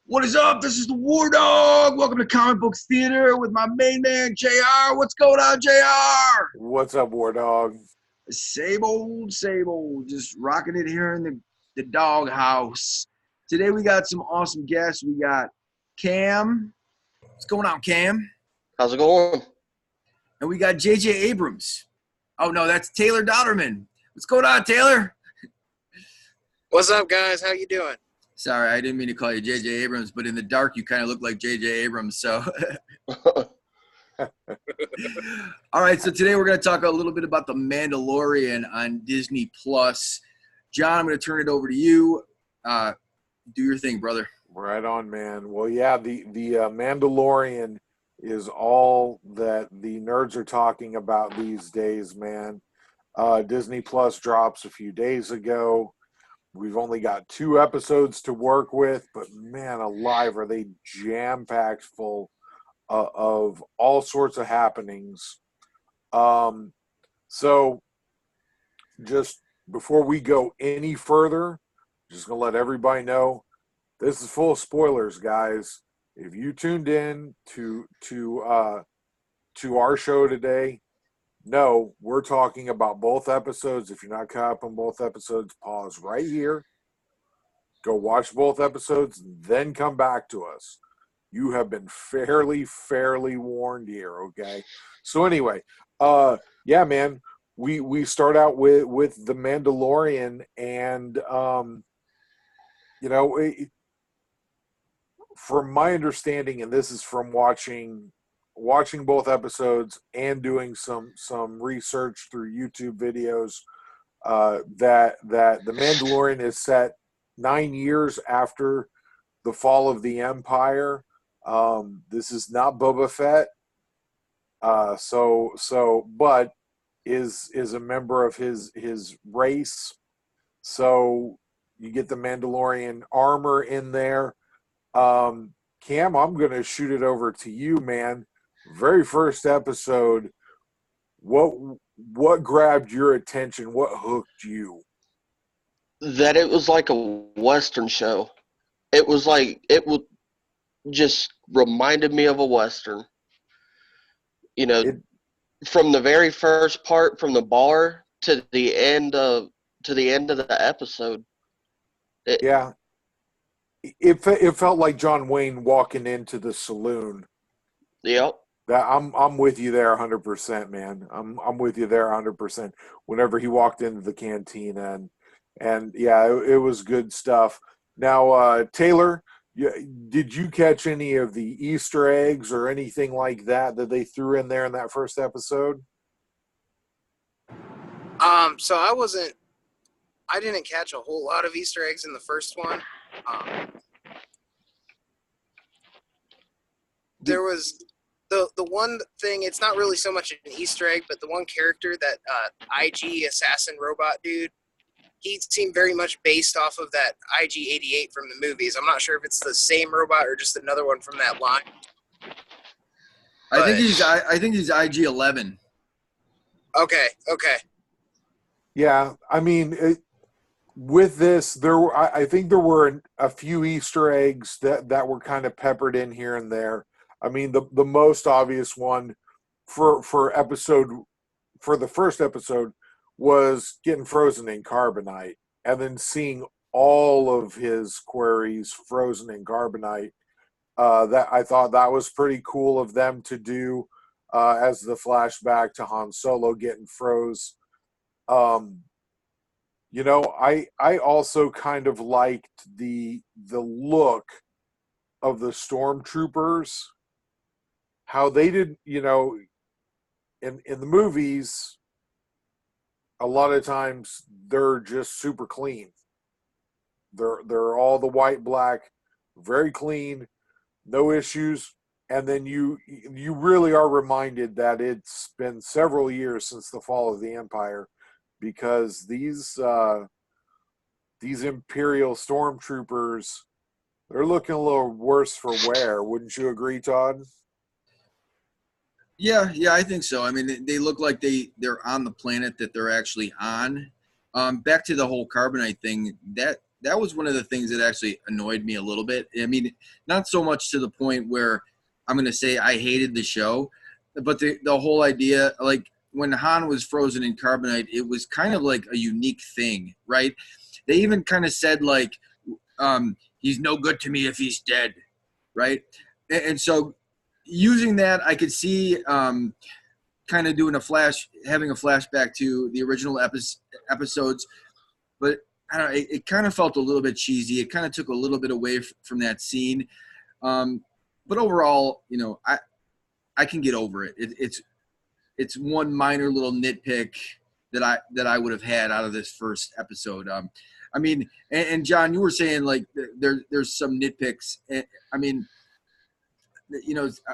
What is up? This is the War Dog. Welcome to Comic Books Theater with my main man, JR. What's going on, JR? What's up, War Dog? Same old, same old. Just rocking it here in the dog house. Today we got some awesome guests. We got Cam. What's going on, Cam? How's it going? And we got JJ Abrams. Oh, no, that's Taylor Dodderman. What's going on, Taylor? What's up, guys? How you doing? Sorry, I didn't mean to call you JJ Abrams, but in the dark, you kind of look like JJ Abrams. So, all right. So today we're going to talk a little bit about the Mandalorian on Disney Plus. John, I'm going to turn it over to you. Do your thing, brother. Right on, man. Well, yeah, the Mandalorian is all that the nerds are talking about these days, man. Disney Plus drops a few days ago. We've only got 2 episodes to work with, but man alive, are they jam-packed full of all sorts of happenings. So just before we go any further, just going to let everybody know, this is full of spoilers, guys. If you tuned in to our show today, no, we're talking about both episodes. If you're not caught up on both episodes, pause right here. Go watch both episodes, then come back to us. You have been fairly warned here, okay? So anyway, yeah, man, we start out with the Mandalorian, and from my understanding, and this is from watching both episodes and doing some research through YouTube videos, that the Mandalorian is set 9 years after the fall of the Empire. This is not Boba Fett, but is a member of his race. So you get the Mandalorian armor in there. Cam, I'm going to shoot it over to you, man. Very first episode, what grabbed your attention? What hooked you? That it was like a Western show. It was like, just reminded me of a Western. From the very first part, from the bar to the end of the episode. It felt like John Wayne walking into the saloon. Yep. I'm with you there 100%, man. I'm with you there 100%. Whenever he walked into the cantina, and yeah, it was good stuff. Now, Taylor, did you catch any of the Easter eggs or anything like that they threw in there in that first episode? So I didn't catch a whole lot of Easter eggs in the first one. There was the one thing, it's not really so much an Easter egg, but the one character, that IG assassin robot dude, he seemed very much based off of that IG-88 from the movies. I'm not sure if it's the same robot or just another one from that line. I think he's IG-11. Okay. Yeah, I mean, with this, I think there were a few Easter eggs that were kind of peppered in here and there. I mean, the most obvious one for the first episode was getting frozen in carbonite, and then seeing all of his queries frozen in carbonite. That I thought that was pretty cool of them to do, as the flashback to Han Solo getting froze. I also kind of liked the look of the stormtroopers. How they did, in the movies, a lot of times they're just super clean. They're all the white, black, very clean, no issues. And then you really are reminded that it's been several years since the fall of the Empire, because these Imperial stormtroopers, they're looking a little worse for wear. Wouldn't you agree, Todd? Yeah, I think so. I mean, they look like they're on the planet that they're actually on. Back to the whole carbonite thing, that that was one of the things that actually annoyed me a little bit. I mean, not so much to the point where I'm going to say I hated the show, but the whole idea, like when Han was frozen in carbonite, it was kind of like a unique thing, right? They even kind of said like, he's no good to me if he's dead, right? And so using that, I could see kind of doing having a flashback to the original episodes, but I don't know, it kind of felt a little bit cheesy. It kind of took a little bit away from that scene. But overall, I can get over it. It's one minor little nitpick that I would have had out of this first episode. I mean, and John, you were saying like there's some nitpicks. I mean,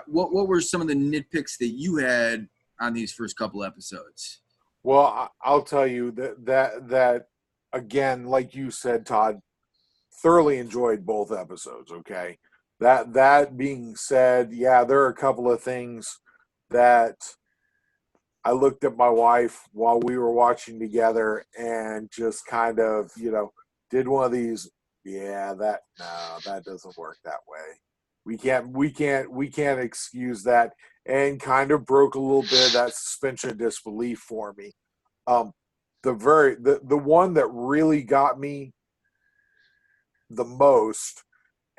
what were some of the nitpicks that you had on these first couple episodes? Well, I'll tell you that again, like you said, Todd, thoroughly enjoyed both episodes. Okay, that being said, yeah, there are a couple of things that I looked at my wife while we were watching together and just kind of, did one of these. Yeah, that doesn't work that way. We can't excuse that, and kind of broke a little bit of that suspension of disbelief for me. The one that really got me the most,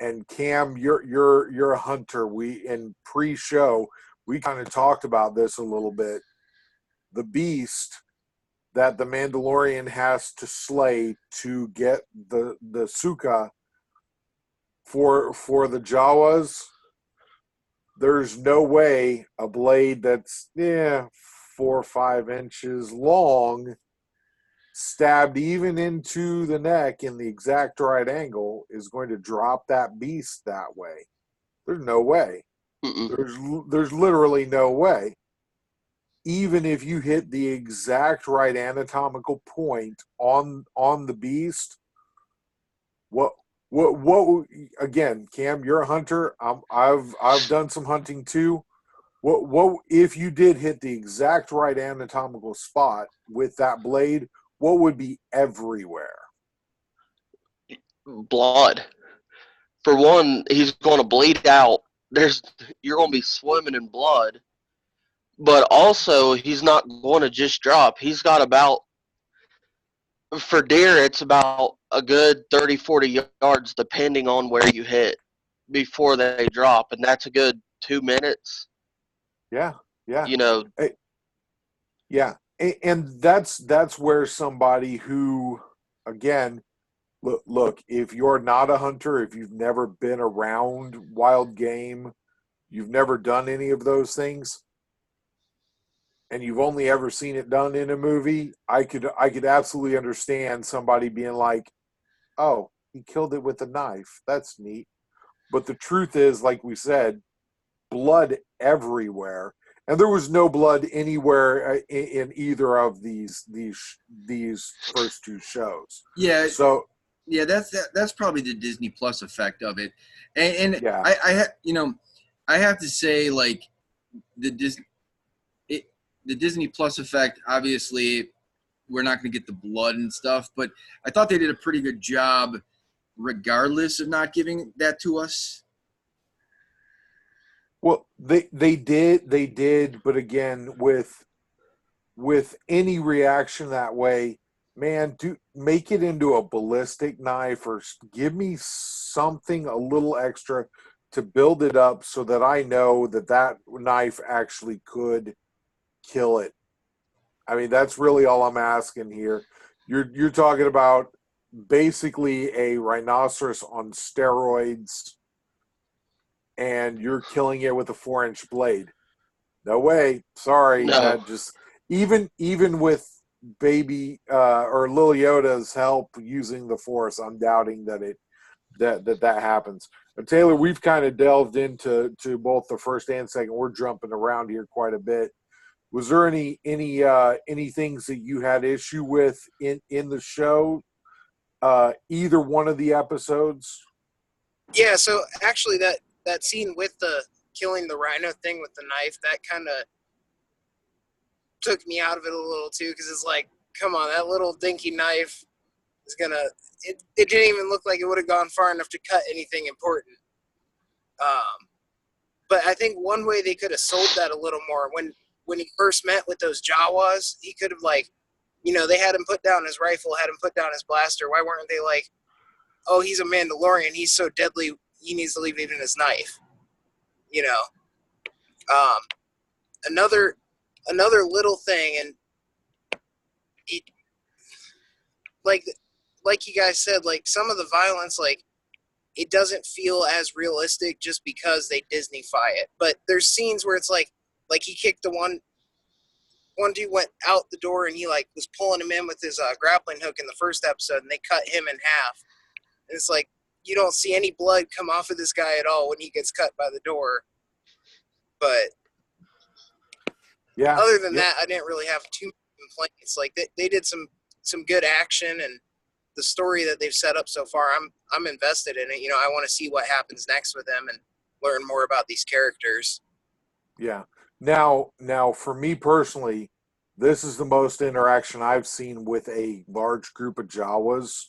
and Cam, you're a hunter. We in pre-show we kind of talked about this a little bit. The beast that the Mandalorian has to slay to get the suka for the Jawas. There's no way a blade that's 4 or 5 inches long, stabbed even into the neck in the exact right angle, is going to drop that beast that way. There's no way. There's literally no way. Even if you hit the exact right anatomical point on the beast, what again, Cam, you're a hunter. I've done some hunting too. What if you did hit the exact right anatomical spot with that blade? What would be everywhere? Blood. For one, he's going to bleed out. You're going to be swimming in blood. But also, he's not going to just drop. He's got for deer, it's about a good 30, 40 yards, depending on where you hit, before they drop. And that's a good 2 minutes. Yeah. Yeah. And that's where somebody who, again, look, if you're not a hunter, if you've never been around wild game, you've never done any of those things, and you've only ever seen it done in a movie, I could absolutely understand somebody being like, oh, he killed it with a knife. That's neat. But the truth is, like we said, blood everywhere. And there was no blood anywhere in either of these first two shows. Yeah. So yeah, that's probably the Disney Plus effect of it. And yeah. I have to say, like, the Disney Plus effect, obviously we're not going to get the blood and stuff, but I thought they did a pretty good job regardless of not giving that to us. Well, they did, but again, with any reaction that way, man, make it into a ballistic knife, or give me something a little extra to build it up so that I know that knife actually could kill it. I mean, that's really all I'm asking here. You're talking about basically a rhinoceros on steroids, and you're killing it with a 4-inch blade. No way. Sorry. No. That just even with baby or Lil Yoda's help using the Force, I'm doubting that happens. But Taylor, we've kind of delved into both the first and second. We're jumping around here quite a bit. Was there any things that you had issue with in the show? Either one of the episodes? Yeah, so actually that scene with the killing the rhino thing with the knife, that kind of took me out of it a little too, because it's like, come on, that little dinky knife, is gonna. It didn't even look like it would have gone far enough to cut anything important. But I think one way they could have sold that a little more when he first met with those Jawas, he could have like, they had him put down his rifle, had him put down his blaster. Why weren't they like, oh, he's a Mandalorian, he's so deadly, he needs to leave even his knife. Another little thing, and it, like you guys said, like some of the violence, like it doesn't feel as realistic just because they Disney-fy it. But there's scenes where it's like he kicked the one dude went out the door and he like was pulling him in with his grappling hook in the first episode, and they cut him in half. And it's like you don't see any blood come off of this guy at all when he gets cut by the door. But Yeah. other than that, I didn't really have too many complaints. Like they did some good action, and the story that they've set up so far, I'm invested in it. I want to see what happens next with them and learn more about these characters. Yeah. Now, for me personally, this is the most interaction I've seen with a large group of Jawas.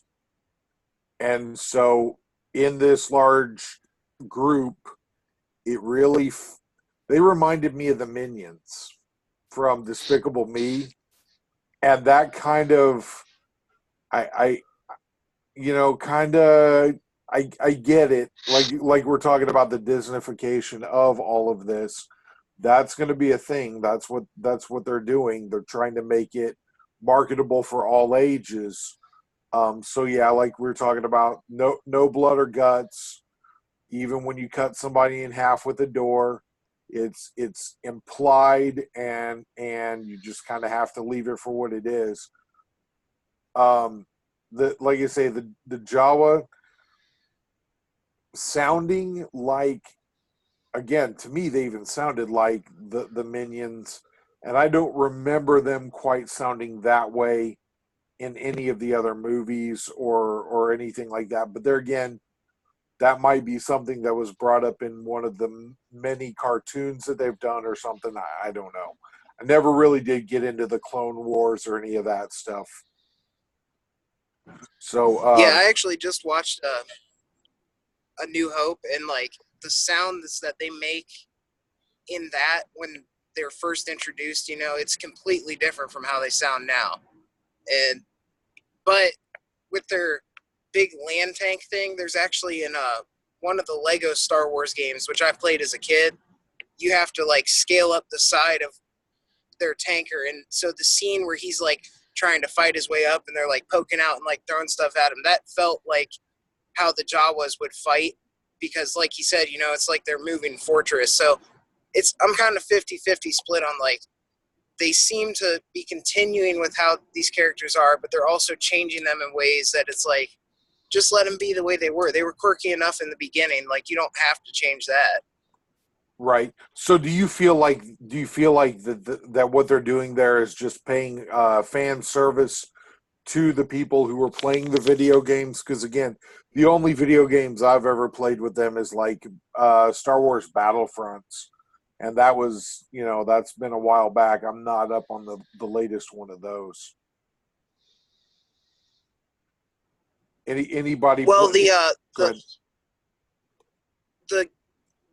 And so in this large group, it really, they reminded me of the Minions from Despicable Me. And that kind of, I get it. Like we're talking about the Disneyfication of all of this. That's going to be a thing. That's what they're doing. They're trying to make it marketable for all ages. So yeah, like we were talking about, no blood or guts. Even when you cut somebody in half with a door, it's implied, and you just kind of have to leave it for what it is. Like you say, the Jawa sounding like, again, to me, they even sounded like the Minions, and I don't remember them quite sounding that way in any of the other movies or anything like that. But there again, that might be something that was brought up in one of the many cartoons that they've done or something. I don't know. I never really did get into the Clone Wars or any of that stuff. So yeah, I actually just watched A New Hope, and like the sounds that they make in that when they're first introduced, it's completely different from how they sound now. But with their big land tank thing, there's actually in one of the Lego Star Wars games, which I played as a kid, you have to like scale up the side of their tanker, and so the scene where he's like trying to fight his way up and they're like poking out and like throwing stuff at him, that felt like how the Jawas would fight, because like he said, it's like they're moving fortress. So I'm kind of 50-50 split on like they seem to be continuing with how these characters are, but they're also changing them in ways that it's like, just let them be the way they were. They were quirky enough in the beginning. Like, you don't have to change that. right. So do you feel like that what they're doing there is just paying fan service to the people who are playing the video games? Because again, the only video games I've ever played with them is like Star Wars Battlefronts. And that was, that's been a while back. I'm not up on the latest one of those. Anybody? Well, the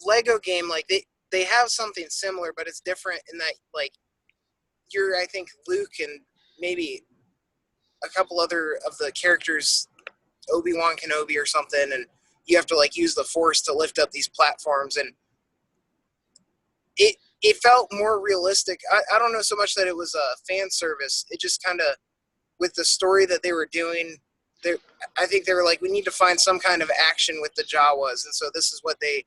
Lego game, like they have something similar, but it's different in that like you're, I think, Luke and maybe a couple other of the characters, Obi-Wan Kenobi or something, and you have to like use the Force to lift up these platforms, and it felt more realistic. I don't know so much that it was a fan service. It just kind of, with the story that they were doing, I think they were like, we need to find some kind of action with the Jawas, and so this is what they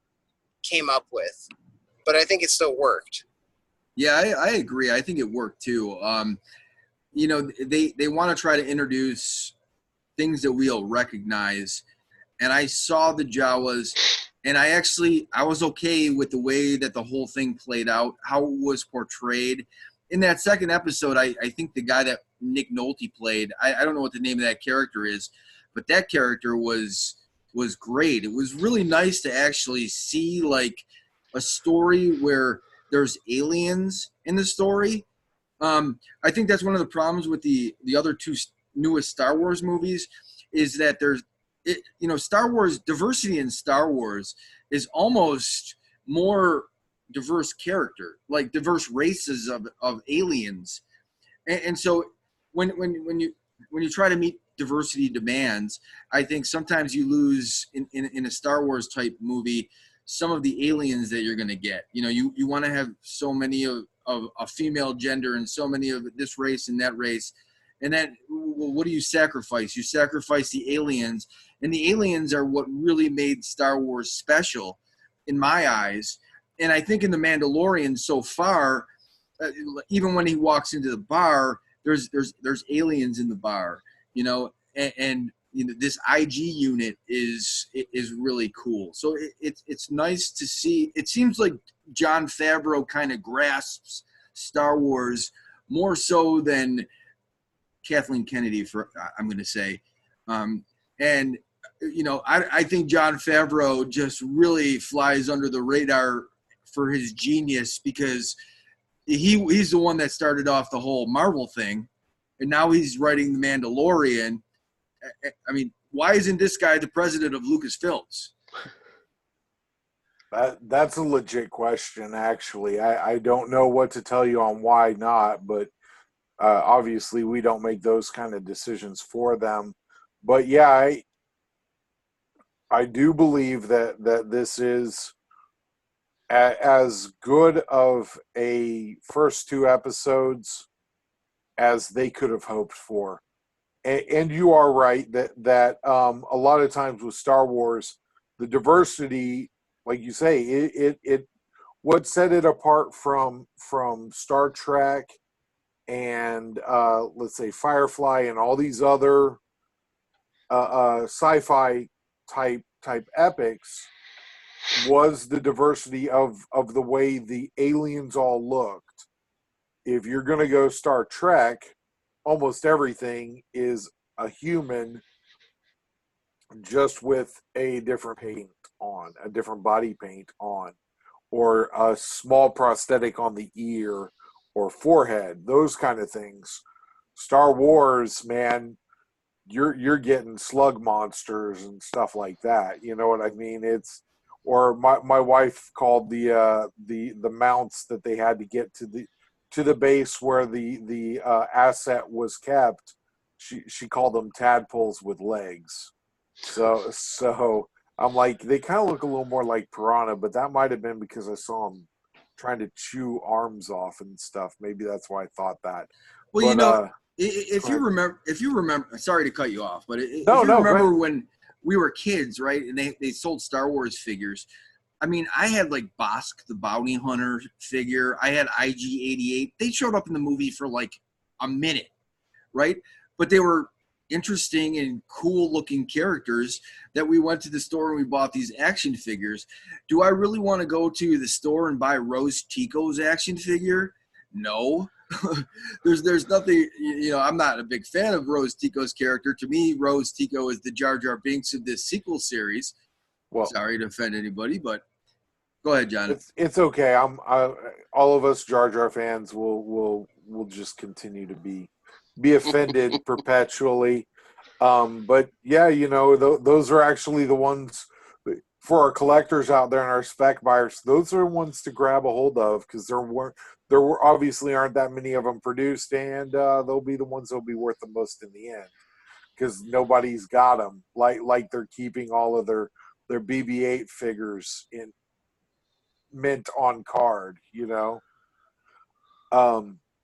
came up with. But I think it still worked. Yeah, I agree. I think it worked too. They want to try to introduce things that we'll recognize, and I saw the Jawas, and I was okay with the way that the whole thing played out, how it was portrayed. In that second episode, I think the guy that Nick Nolte played, I don't know what the name of that character is, but that character was great. It was really nice to actually see like a story where there's aliens in the story. I think that's one of the problems with the other two newest Star Wars movies is that Star Wars diversity in Star Wars is almost more diverse character, like diverse races of aliens, and so when you try to meet diversity demands, I think sometimes you lose in a Star Wars type movie some of the aliens that you're going to get. You want to have so many of a female gender and so many of this race and that race. And then, well, what do you sacrifice? You sacrifice the aliens, and the aliens are what really made Star Wars special in my eyes. And I think in The Mandalorian so far, even when he walks into the bar, there's aliens in the bar, and this IG unit is really cool. So it's nice to see. It seems like Jon Favreau kind of grasps Star Wars more so than Kathleen Kennedy, I'm going to say. And I think Jon Favreau just really flies under the radar for his genius, because he's the one that started off the whole Marvel thing, and now he's writing The Mandalorian. I mean, why isn't this guy the president of Lucasfilms? That's a legit question, actually. I don't know what to tell you on why not, but obviously we don't make those kind of decisions for them. But yeah, I do believe that this is as good of a first two episodes as they could have hoped for. And you are right that a lot of times with Star Wars, the diversity, like you say, it what set it apart from Star Trek and let's say Firefly and all these other sci-fi type epics was the diversity of the way the aliens all looked. If you're going to go Star Trek, almost everything is a human just with a different paint on, a different body paint on, or a small prosthetic on the ear or forehead, those kind of things. Star Wars, man, you're getting slug monsters and stuff like that. You know what I mean? Or my wife called the mounts that they had to get to the base where the asset was kept. She called them tadpoles with legs. So I'm like, they kind of look a little more like piranha, but that might have been because I saw them trying to chew arms off and stuff. Maybe that's why I thought that. Well, but, if you remember, sorry to cut you off, but if you remember when we were kids, right, and they sold Star Wars figures. I mean, I had like Bosk the Bounty Hunter figure. I had IG-88. They showed up in the movie for like a minute, right? But they were interesting and cool looking characters that we went to the store and we bought these action figures. Do I really want to go to the store and buy Rose Tico's action figure? No. there's nothing, I'm not a big fan of Rose Tico's character. To me, Rose Tico is the Jar Jar Binks of this sequel series. Well, sorry to offend anybody, but go ahead, John. It's okay. All of us Jar Jar fans will just continue to be offended perpetually. But yeah, those are actually the ones for our collectors out there and our spec buyers. Those are ones to grab a hold of, because there were obviously aren't that many of them produced, and they'll be the ones that'll be worth the most in the end, because nobody's got them like they're keeping all of their BB-8 figures in mint on card, and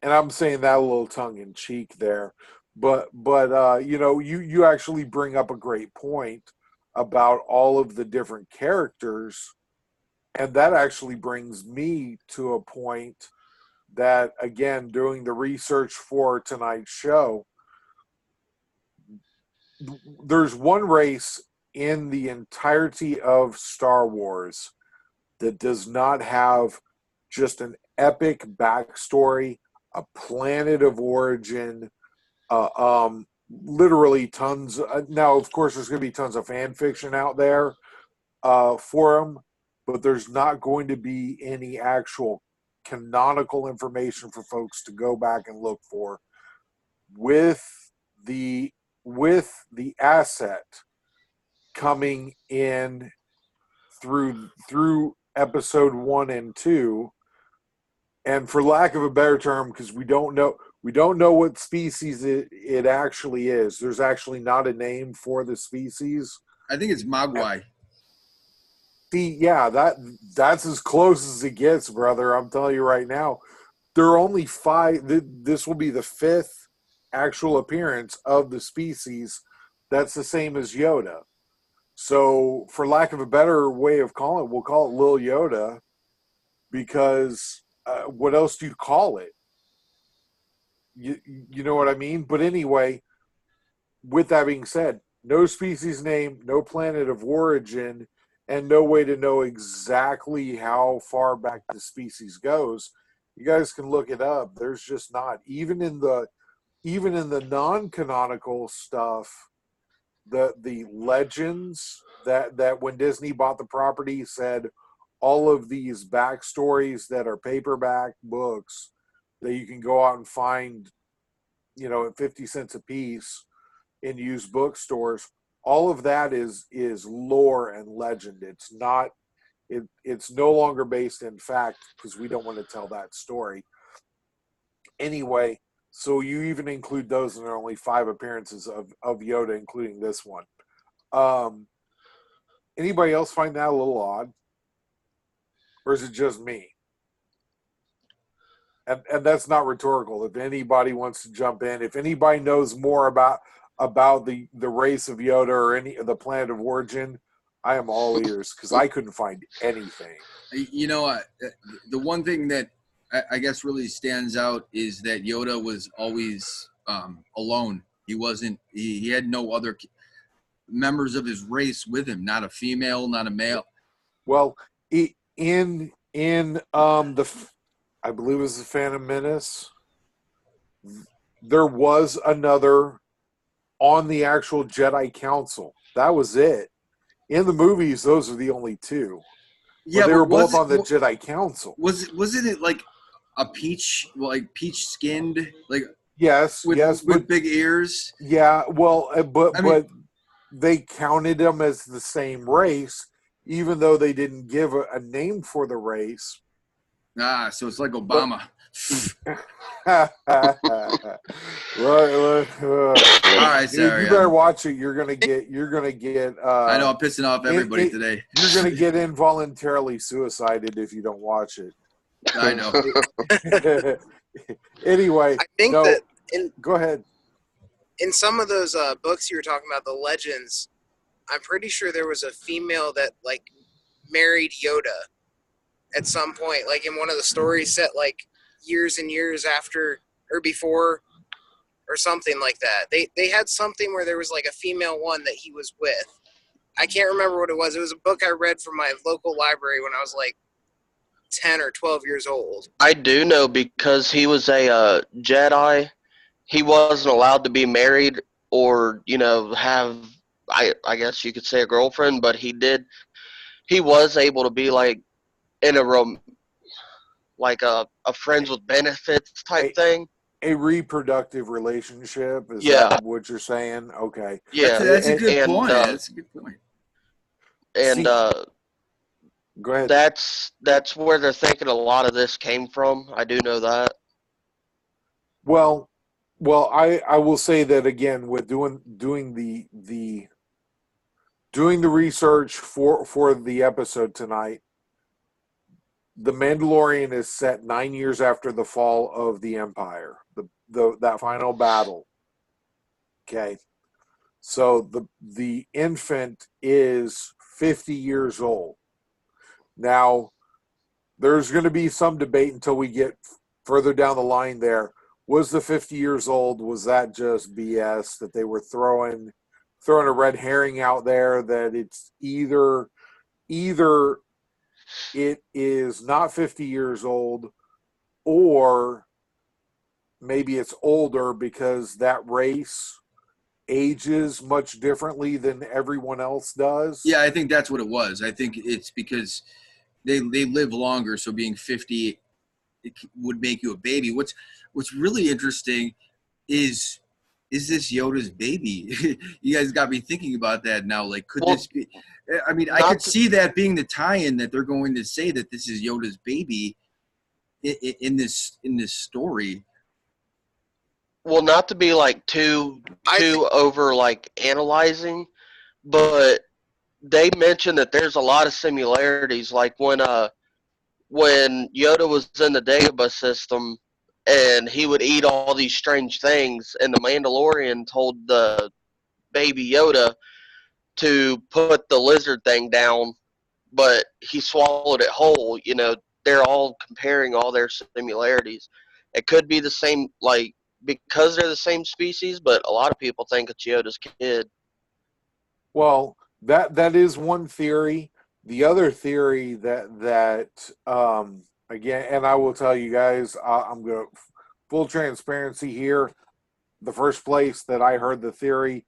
I'm saying that a little tongue in cheek there, but you actually bring up a great point about all of the different characters, and that actually brings me to a point that, again, doing the research for tonight's show, there's one race in the entirety of Star Wars that does not have just an epic backstory, a planet of origin, literally tons. Now, of course, there's going to be tons of fan fiction out there for them, but there's not going to be any actual canonical information for folks to go back and look for. With with the asset coming in through episode 1 and 2, and for lack of a better term, because we don't know what species it actually is. There's actually not a name for the species. I think it's Mogwai. See, yeah, that's as close as it gets, brother. I'm telling you right now. There are only 5. This will be the 5th actual appearance of the species. That's the same as Yoda. So, for lack of a better way of calling it, we'll call it Lil Yoda, because what else do you call it? You know what I mean? But anyway, with that being said, no species name, no planet of origin, and no way to know exactly how far back the species goes. You guys can look it up. There's just not. Even in the non-canonical stuff, the legends that when Disney bought the property said all of these backstories that are paperback books that you can go out and find, at 50 cents a piece in used bookstores. All of that is lore and legend. It's not. It's no longer based in fact, because we don't want to tell that story. Anyway, so you even include those, and there are only 5 appearances of Yoda, including this one. Anybody else find that a little odd? Or is it just me? And that's not rhetorical. If anybody wants to jump in, if anybody knows more about the race of Yoda or any of the planet of origin, I am all ears, because I couldn't find anything. The one thing that I guess really stands out is that Yoda was always alone. He wasn't. He had no other members of his race with him. Not a female, not a male. Well, in I believe it was the Phantom Menace, there was another on the actual Jedi Council. That was it. In the movies, those are the only 2. Yeah, but they were both on the Jedi Council. Wasn't it like a peach skinned, like yes, with big ears? Yeah, well, but they counted them as the same race, even though they didn't give a name for the race. So it's like Obama. Right. All right, sorry. You better watch it. You're gonna get. I know I'm pissing off everybody today. You're gonna get involuntarily suicided if you don't watch it. I know. Anyway, I think go ahead. In some of those books you were talking about, the legends, I'm pretty sure there was a female that like married Yoda at some point, like in one of the stories set like years and years after or before or something like that. They had something where there was like a female one that he was with. I can't remember what it was. It was a book I read from my local library when I was like 10 or 12 years old. I do know, because he was a Jedi, he wasn't allowed to be married or, have, I guess you could say, a girlfriend, but he was able to be like in a friends with benefits type thing. A reproductive relationship? Is that what you're saying? Okay. Yeah. That's a good point. That's a good point. And go ahead. That's where they're thinking a lot of this came from. I do know that. Well, I will say that again, with doing the research for the episode tonight, The Mandalorian is set 9 years after the fall of the Empire, that final battle. Okay, so the infant is 50 years old. Now, there's going to be some debate until we get further down the line there. Was the 50 years old, was that just BS that they were throwing a red herring out there, that it's either it is not 50 years old, or maybe it's older because that race ages much differently than everyone else does? Yeah, I think that's what it was. I think it's because they live longer, so being 50 it would make you a baby. What's really interesting is is this Yoda's baby? You guys got me thinking about that now. Like, could Well, this be? I mean, I could see that being the tie-in that they're going to say that this is Yoda's baby in this story. well, not to be like too over like analyzing, but they mentioned that there's a lot of similarities. Like when Yoda was in the Dagobah system and he would eat all these strange things, and the Mandalorian told the baby Yoda to put the lizard thing down, but he swallowed it whole. You know, they're all comparing all their similarities. It could be the same, like, because they're the same species, but a lot of people think it's Yoda's kid. Well, that is one theory. The other theory that again, and I will tell you guys, I'm going to full transparency here. The first place that I heard the theory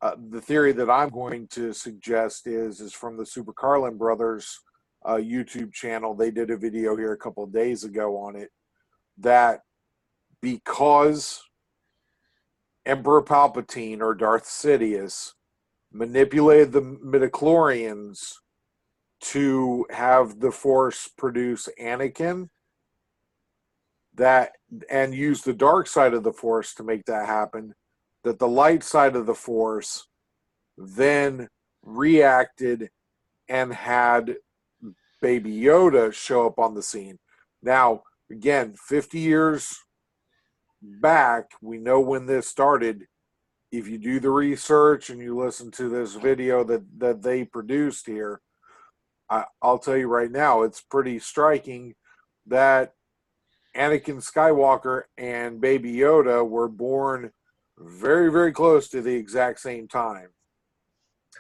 that I'm going to suggest is from the Super Carlin Brothers YouTube channel. They did a video here a couple of days ago on it, that because Emperor Palpatine or Darth Sidious manipulated the midichlorians to have the Force produce Anakin, that and use the dark side of the Force to make that happen, that the light side of the Force then reacted and had Baby Yoda show up on the scene. Now, again, 50 years back, we know when this started. If you do the research and you listen to this video that they produced here, I'll tell you right now, it's pretty striking that Anakin Skywalker and Baby Yoda were born very, very close to the exact same time.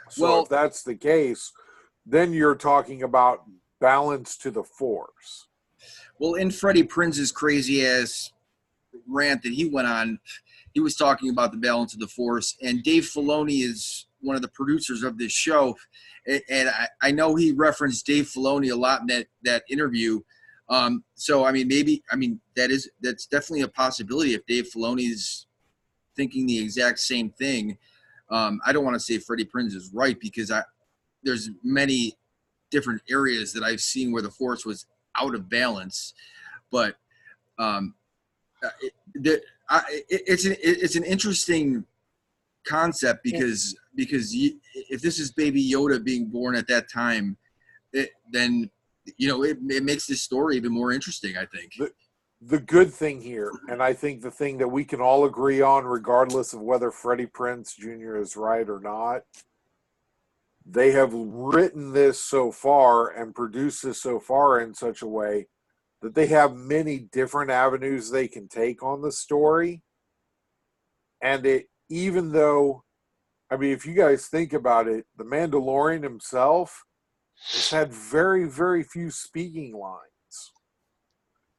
So Well, if that's the case, then you're talking about balance to the Force. Well, in Freddie Prinze's crazy ass rant that he went on, he was talking about the balance of the Force, and Dave Filoni is one of the producers of this show, and I know he referenced Dave Filoni a lot in that interview. So I mean, that's definitely a possibility if Dave Filoni's thinking the exact same thing. I don't want to say Freddie Prinze is right, because there's many different areas that I've seen where the Force was out of balance, but it's an interesting concept because if this is Baby Yoda being born at that time, then it makes this story even more interesting, I think. The good thing here, and I think the thing that we can all agree on, regardless of whether Freddie Prinze Jr. is right or not, they have written this so far and produced this so far in such a way that they have many different avenues they can take on the story. And even though, I mean, if you guys think about it, the Mandalorian himself has had very, very few speaking lines.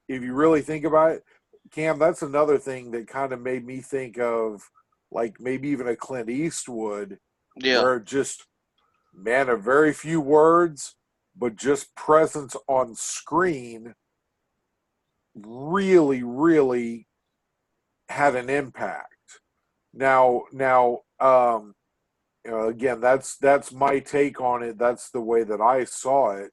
If you really think about it, Cam, that's another thing that kind of made me think of, like, maybe even a Clint Eastwood, where just, man, a very few words, but just presence on screen really, really had an impact. Now, again, that's my take on it. That's the way that I saw it.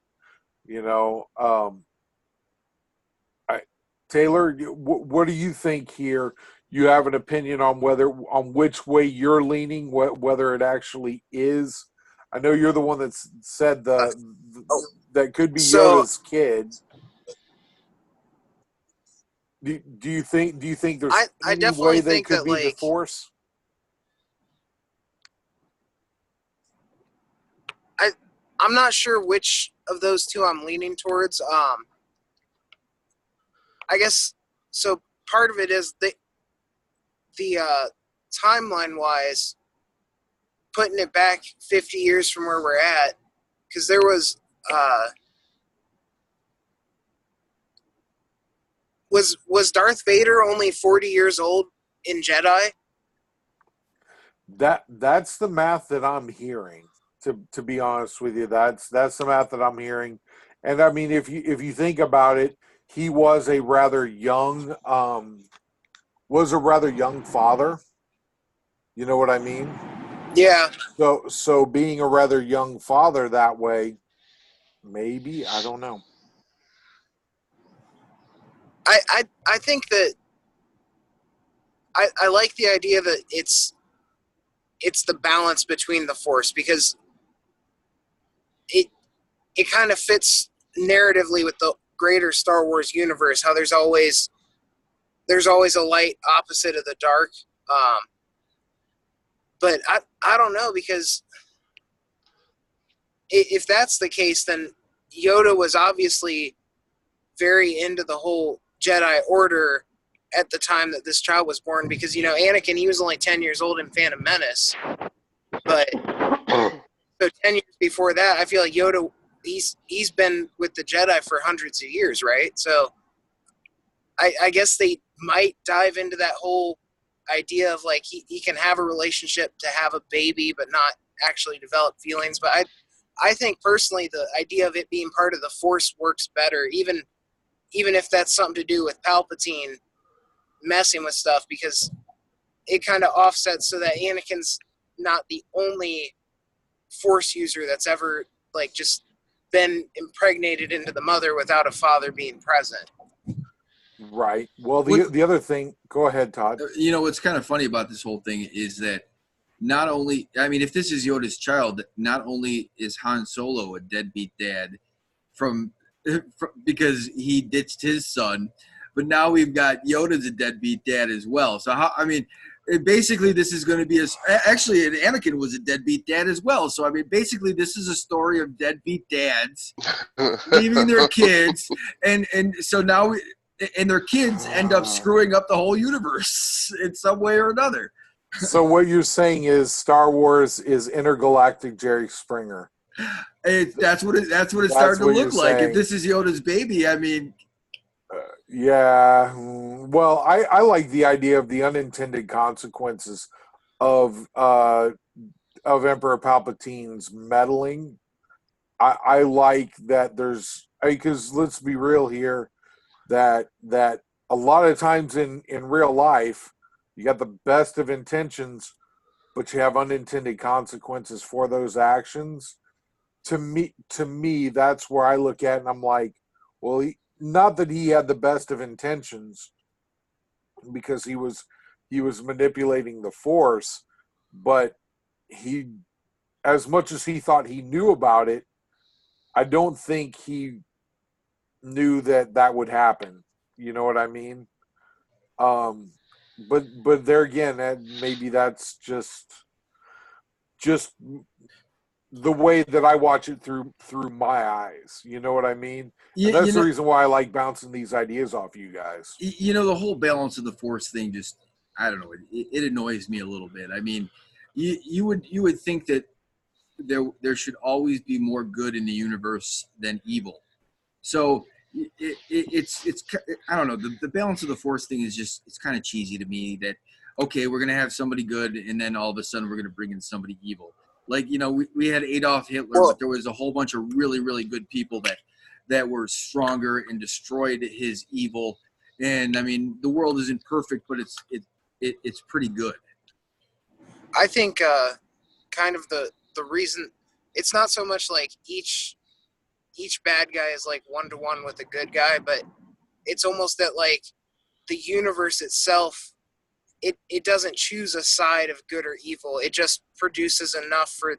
Taylor, what do you think here? You have an opinion on which way you're leaning, whether it actually is. I know you're the one that said that could be Yoda's kid. Do you think there's I any definitely way they think could that, be the Force? I'm not sure which of those two I'm leaning towards. I guess so. Part of it is the timeline wise, putting it back 50 years from where we're at, because there was Darth Vader only 40 years old in Jedi? That's the math that I'm hearing. To be honest with you, that's the math that I'm hearing. And I mean, if you think about it, he was a rather young father. You know what I mean? Yeah, So being a rather young father that way, maybe, I don't know. I think that I like the idea that it's the balance between the Force, because it kind of fits narratively with the greater Star Wars universe. How there's always a light opposite of the dark. Um, but I don't know, because if that's the case, then Yoda was obviously very into the whole Jedi Order at the time that this child was born, because Anakin, he was only 10 years old in Phantom Menace, but so 10 years before that, I feel like Yoda, he's been with the Jedi for hundreds of years, right? So I guess they might dive into that whole idea of like he can have a relationship to have a baby but not actually develop feelings. But I think personally the idea of it being part of the Force works better, even if that's something to do with Palpatine messing with stuff, because it kind of offsets so that Anakin's not the only Force user that's ever like just been impregnated into the mother without a father being present. Right. Well, What- the other thing, go ahead, Todd. What's kind of funny about this whole thing is that not only, I mean, if this is Yoda's child, not only is Han Solo a deadbeat dad from because he ditched his son, but now we've got Yoda's a deadbeat dad as well. So basically this is going to be actually Anakin was a deadbeat dad as well. So I mean, basically this is a story of deadbeat dads leaving their kids, and so now and their kids end up screwing up the whole universe in some way or another. So what you're saying is Star Wars is intergalactic Jerry Springer. That's what it's starting to what look you're like. saying. If this is Yoda's baby, I mean, Yeah. Well, I like the idea of the unintended consequences of Emperor Palpatine's meddling. I like that because let's be real here, that a lot of times in real life you got the best of intentions, but you have unintended consequences for those actions. To me, that's where I look at it and I'm like, well, not that he had the best of intentions, because he was manipulating the Force, but he, as much as he thought he knew about it, I don't think he knew that would happen. You know what I mean? But there again, maybe that's just the way that I watch it through my eyes. You know what I mean? And that's the reason why I like bouncing these ideas off you guys. The whole balance of the Force thing just, I don't know, it annoys me a little bit. I mean, you would think that there should always be more good in the universe than evil. So it's I don't know, the balance of the Force thing is just, it's kind of cheesy to me that, okay, we're gonna have somebody good and then all of a sudden we're gonna bring in somebody evil. Like, we had Adolf Hitler, but there was a whole bunch of really, really good people that were stronger and destroyed his evil. And I mean, the world isn't perfect, but it's pretty good. I think kind of the reason it's not so much like each bad guy is like one-to-one with a good guy, but it's almost that like the universe itself, it doesn't choose a side of good or evil. It just produces enough for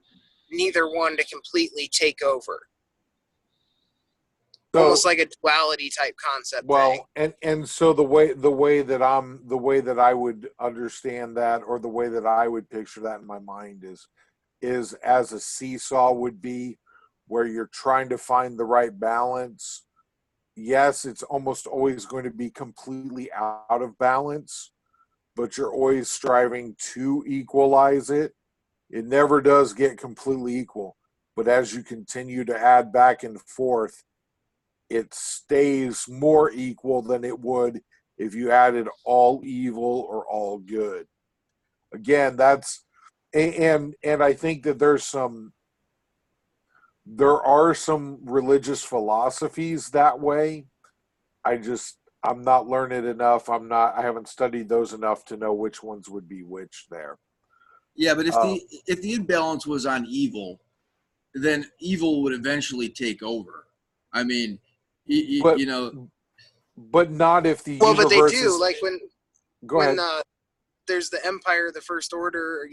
neither one to completely take over. So, almost like a duality type concept well, thing. and so the way that I would understand that, or the way that I would picture that in my mind is as a seesaw would be, where you're trying to find the right balance. Yes, it's almost always going to be completely out of balance, but you're always striving to equalize it. It never does get completely equal, but as you continue to add back and forth, it stays more equal than it would if you added all evil or all good. Again, that's and I think that there are some religious philosophies that way. I'm not learned enough. I haven't studied those enough to know which ones would be which there. Yeah, but if the imbalance was on evil, then evil would eventually take over. I mean, but you know. but not if the Well, but they universe do. is. Like Go when ahead. there's the Empire, the First Order.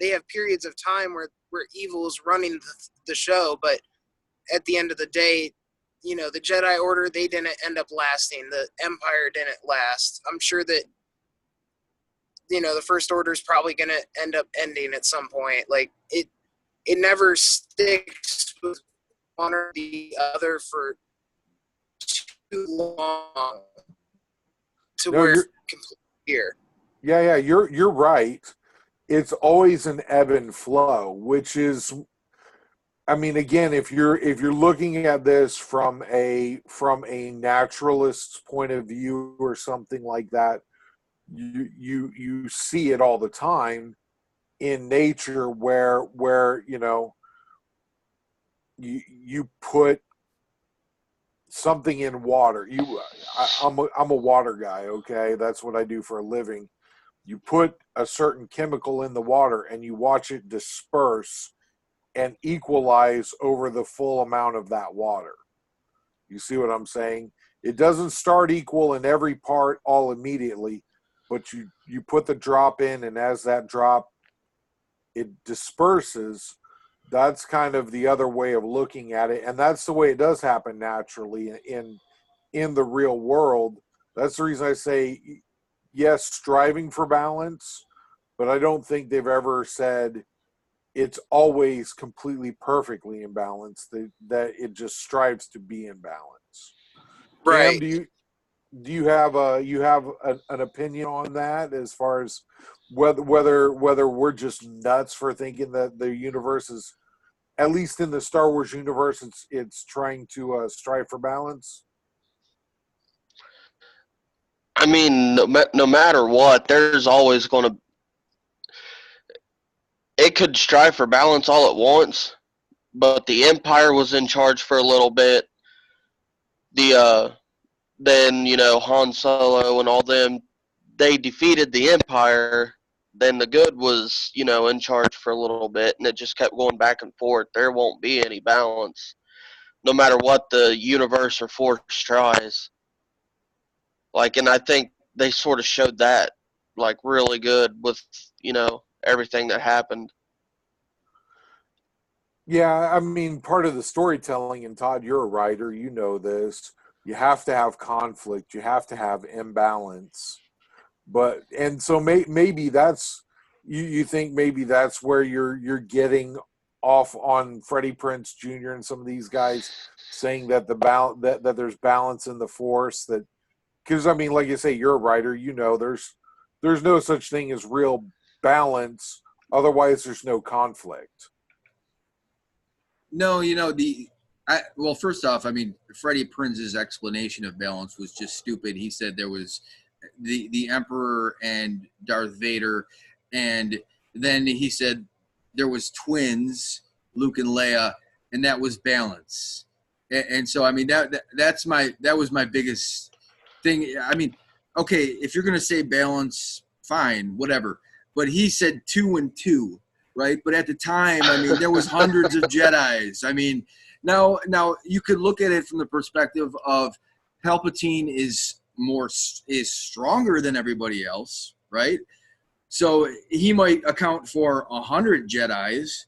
They have periods of time where evil is running the show, but at the end of the day, the Jedi Order, they didn't end up lasting. The Empire didn't last. I'm sure that the First Order is probably going to end up ending at some point. Like it never sticks with one or the other for too long to No, where you're it's complete here. yeah, you're right. It's always an ebb and flow, which is, I mean, again, if you're looking at this from a naturalist's point of view or something like that, you see it all the time in nature where you put something in water. I'm a water guy, okay? That's what I do for a living. You put a certain chemical in the water and you watch it disperse and equalize over the full amount of that water. You see what I'm saying? It doesn't start equal in every part all immediately, but you put the drop in, and as that drop it disperses. That's kind of the other way of looking at it, and that's the way it does happen naturally in the real world. That's the reason I say yes, striving for balance, but I don't think they've ever said it's always completely perfectly in balance. That it just strives to be in balance. Cam, Right. do you have an opinion on that as far as whether we're just nuts for thinking that the universe is, at least in the Star Wars universe, it's trying to strive for balance? I mean, no matter what, there's always going to. It could strive for balance all at once, but the Empire was in charge for a little bit. Then Han Solo and all them, they defeated the Empire. Then the good was in charge for a little bit, and it just kept going back and forth. There won't be any balance, no matter what the universe or force tries. Like, and I think they sort of showed that, like, really good with everything that happened. Yeah, I mean, part of the storytelling, and Todd, you're a writer, you know this. You have to have conflict, you have to have imbalance. But and so maybe that's you think maybe that's where you're getting off on Freddie Prinze Jr. and some of these guys saying that that there's balance in the force, that because I mean, like you say, you're a writer, there's no such thing as real balance, otherwise there's no conflict. No, well, first off, I mean, Freddie Prinze's explanation of balance was just stupid. He said there was the Emperor and Darth Vader, and then he said there was twins, Luke and Leia, and that was balance. And so, I mean, that was my biggest thing. I mean, okay, if you're gonna say balance, fine, whatever. But he said 2 and 2. Right, but at the time, I mean, there was hundreds of Jedis. I mean, now you could look at it from the perspective of Palpatine is stronger than everybody else, right? So he might account for 100 Jedis,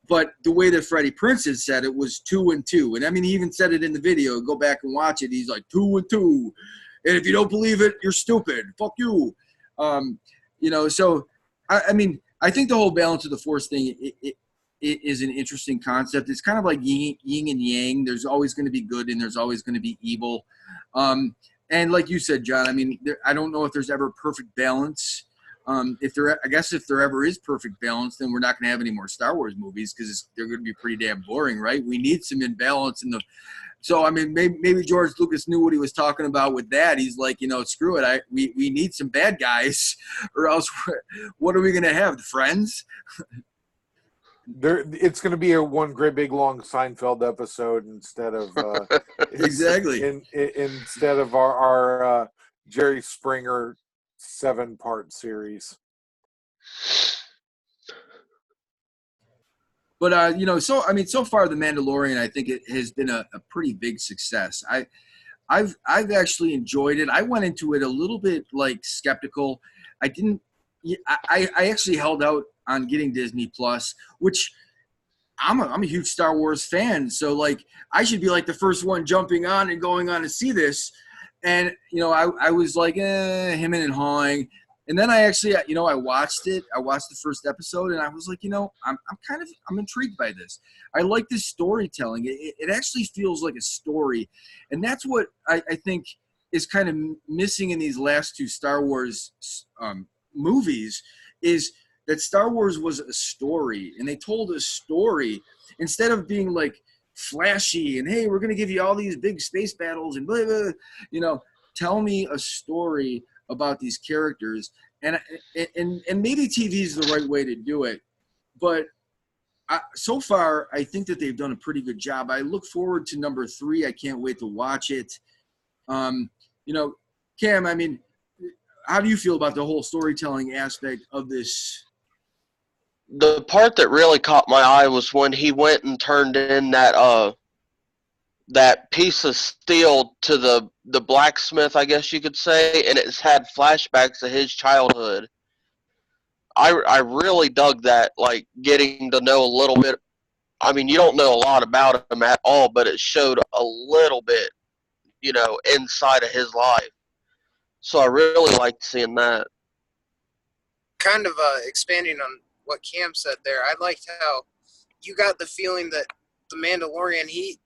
but the way that Freddie Prinze had said it was 2 and 2, and I mean, he even said it in the video. Go back and watch it. He's like 2 and 2, and if you don't believe it, you're stupid. Fuck you. So I mean. I think the whole balance of the force thing it is an interesting concept. It's kind of like yin and yang. There's always going to be good and there's always going to be evil. And like you said, John, I mean, I don't know if there's ever perfect balance. If there ever is perfect balance, then we're not going to have any more Star Wars movies because they're going to be pretty damn boring, right? We need some imbalance in the. So I mean, maybe George Lucas knew what he was talking about with that. He's like, screw it. We need some bad guys, or else what are we going to have? Friends? It's going to be a one great big long Seinfeld episode instead of exactly instead of our Jerry Springer 7-part series. But so far the Mandalorian, I think it has been a pretty big success. I've actually enjoyed it. I went into it a little bit like skeptical. I didn't. I actually held out on getting Disney Plus, which I'm a huge Star Wars fan. So like I should be like the first one jumping on and going on to see this. And I was like hemming and hawing. And then I actually I watched it. I watched the first episode and I was like, I'm intrigued by this. I like this storytelling. It actually feels like a story. And that's what I think is kind of missing in these last two Star Wars movies is that Star Wars was a story and they told a story instead of being like flashy and, hey, we're going to give you all these big space battles and blah, blah, tell me a story about these characters. And maybe TV is the right way to do it. But so far, I think that they've done a pretty good job. I look forward to number 3. I can't wait to watch it. Cam, I mean, how do you feel about the whole storytelling aspect of this? The part that really caught my eye was when he went and turned in that piece of steel to the blacksmith, I guess you could say, and it's had flashbacks of his childhood. I really dug that, like getting to know a little bit. I mean, you don't know a lot about him at all, but it showed a little bit, inside of his life. So I really liked seeing that. Kind of expanding on what Cam said there, I liked how you got the feeling that the Mandalorian, he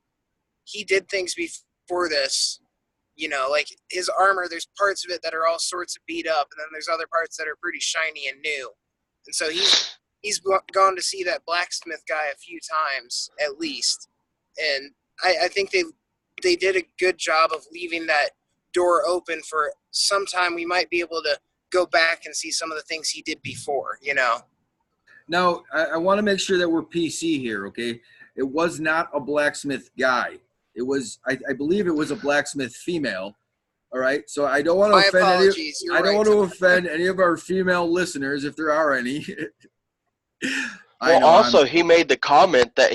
did things before this, like his armor, there's parts of it that are all sorts of beat up, and then there's other parts that are pretty shiny and new. And so he's gone to see that blacksmith guy a few times at least. And I think they did a good job of leaving that door open for sometime we might be able to go back and see some of the things he did before, Now, I want to make sure that we're PC here, okay? It was not a blacksmith guy. It was, I believe it was a blacksmith female. All right. So I don't want to offend any of our female listeners, if there are any. He made the comment that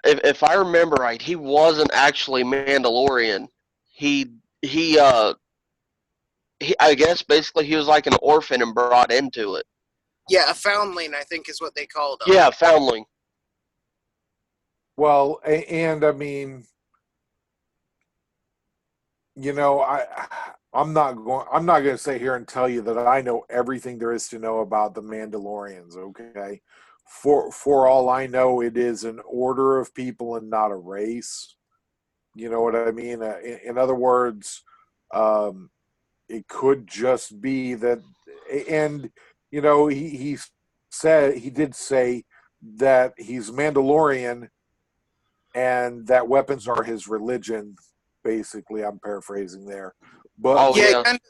if I remember right, he wasn't actually Mandalorian. I guess basically he was like an orphan and brought into it. Yeah, a foundling, I think is what they called him. Yeah, foundling. Well, and I mean, I'm not going to sit here and tell you that I know everything there is to know about the Mandalorians, okay? For all I know, it is an order of people and not a race. You know what I mean? In other words, it could just be that, and he did say that he's Mandalorian and that weapons are his religion. Basically, I'm paraphrasing there, but it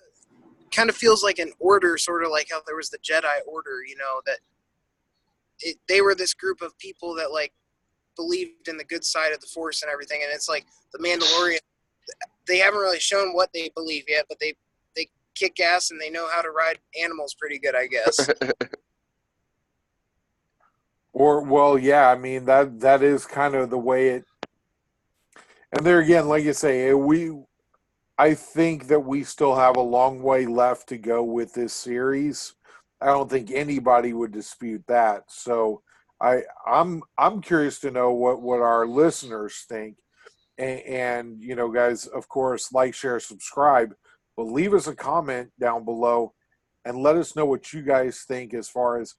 kind of feels like an order, sort of like how there was the Jedi Order. That they were this group of people that like believed in the good side of the Force and everything, and it's like the Mandalorian. They haven't really shown what they believe yet, but they kick ass and they know how to ride animals pretty good, I guess. I mean that is kind of the way it. And there again, like you say, I think that we still have a long way left to go with this series. I don't think anybody would dispute that. So I'm curious to know what our listeners think. And guys, of course, like, share, subscribe, but leave us a comment down below and let us know what you guys think as far as,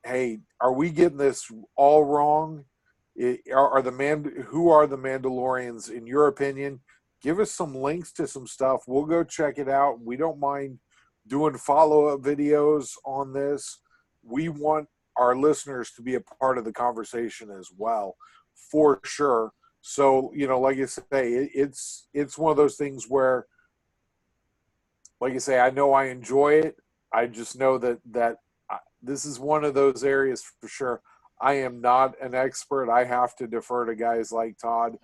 hey, are we getting this all wrong? Who are the Mandalorians in your opinion? Give us some links to some stuff. We'll go check it out. We don't mind doing follow-up videos on this. We want our listeners to be a part of the conversation as well, for sure. So, like I say, it's one of those things where, like I say, I know I enjoy it. I just know that this is one of those areas for sure. I am not an expert. I have to defer to guys like Todd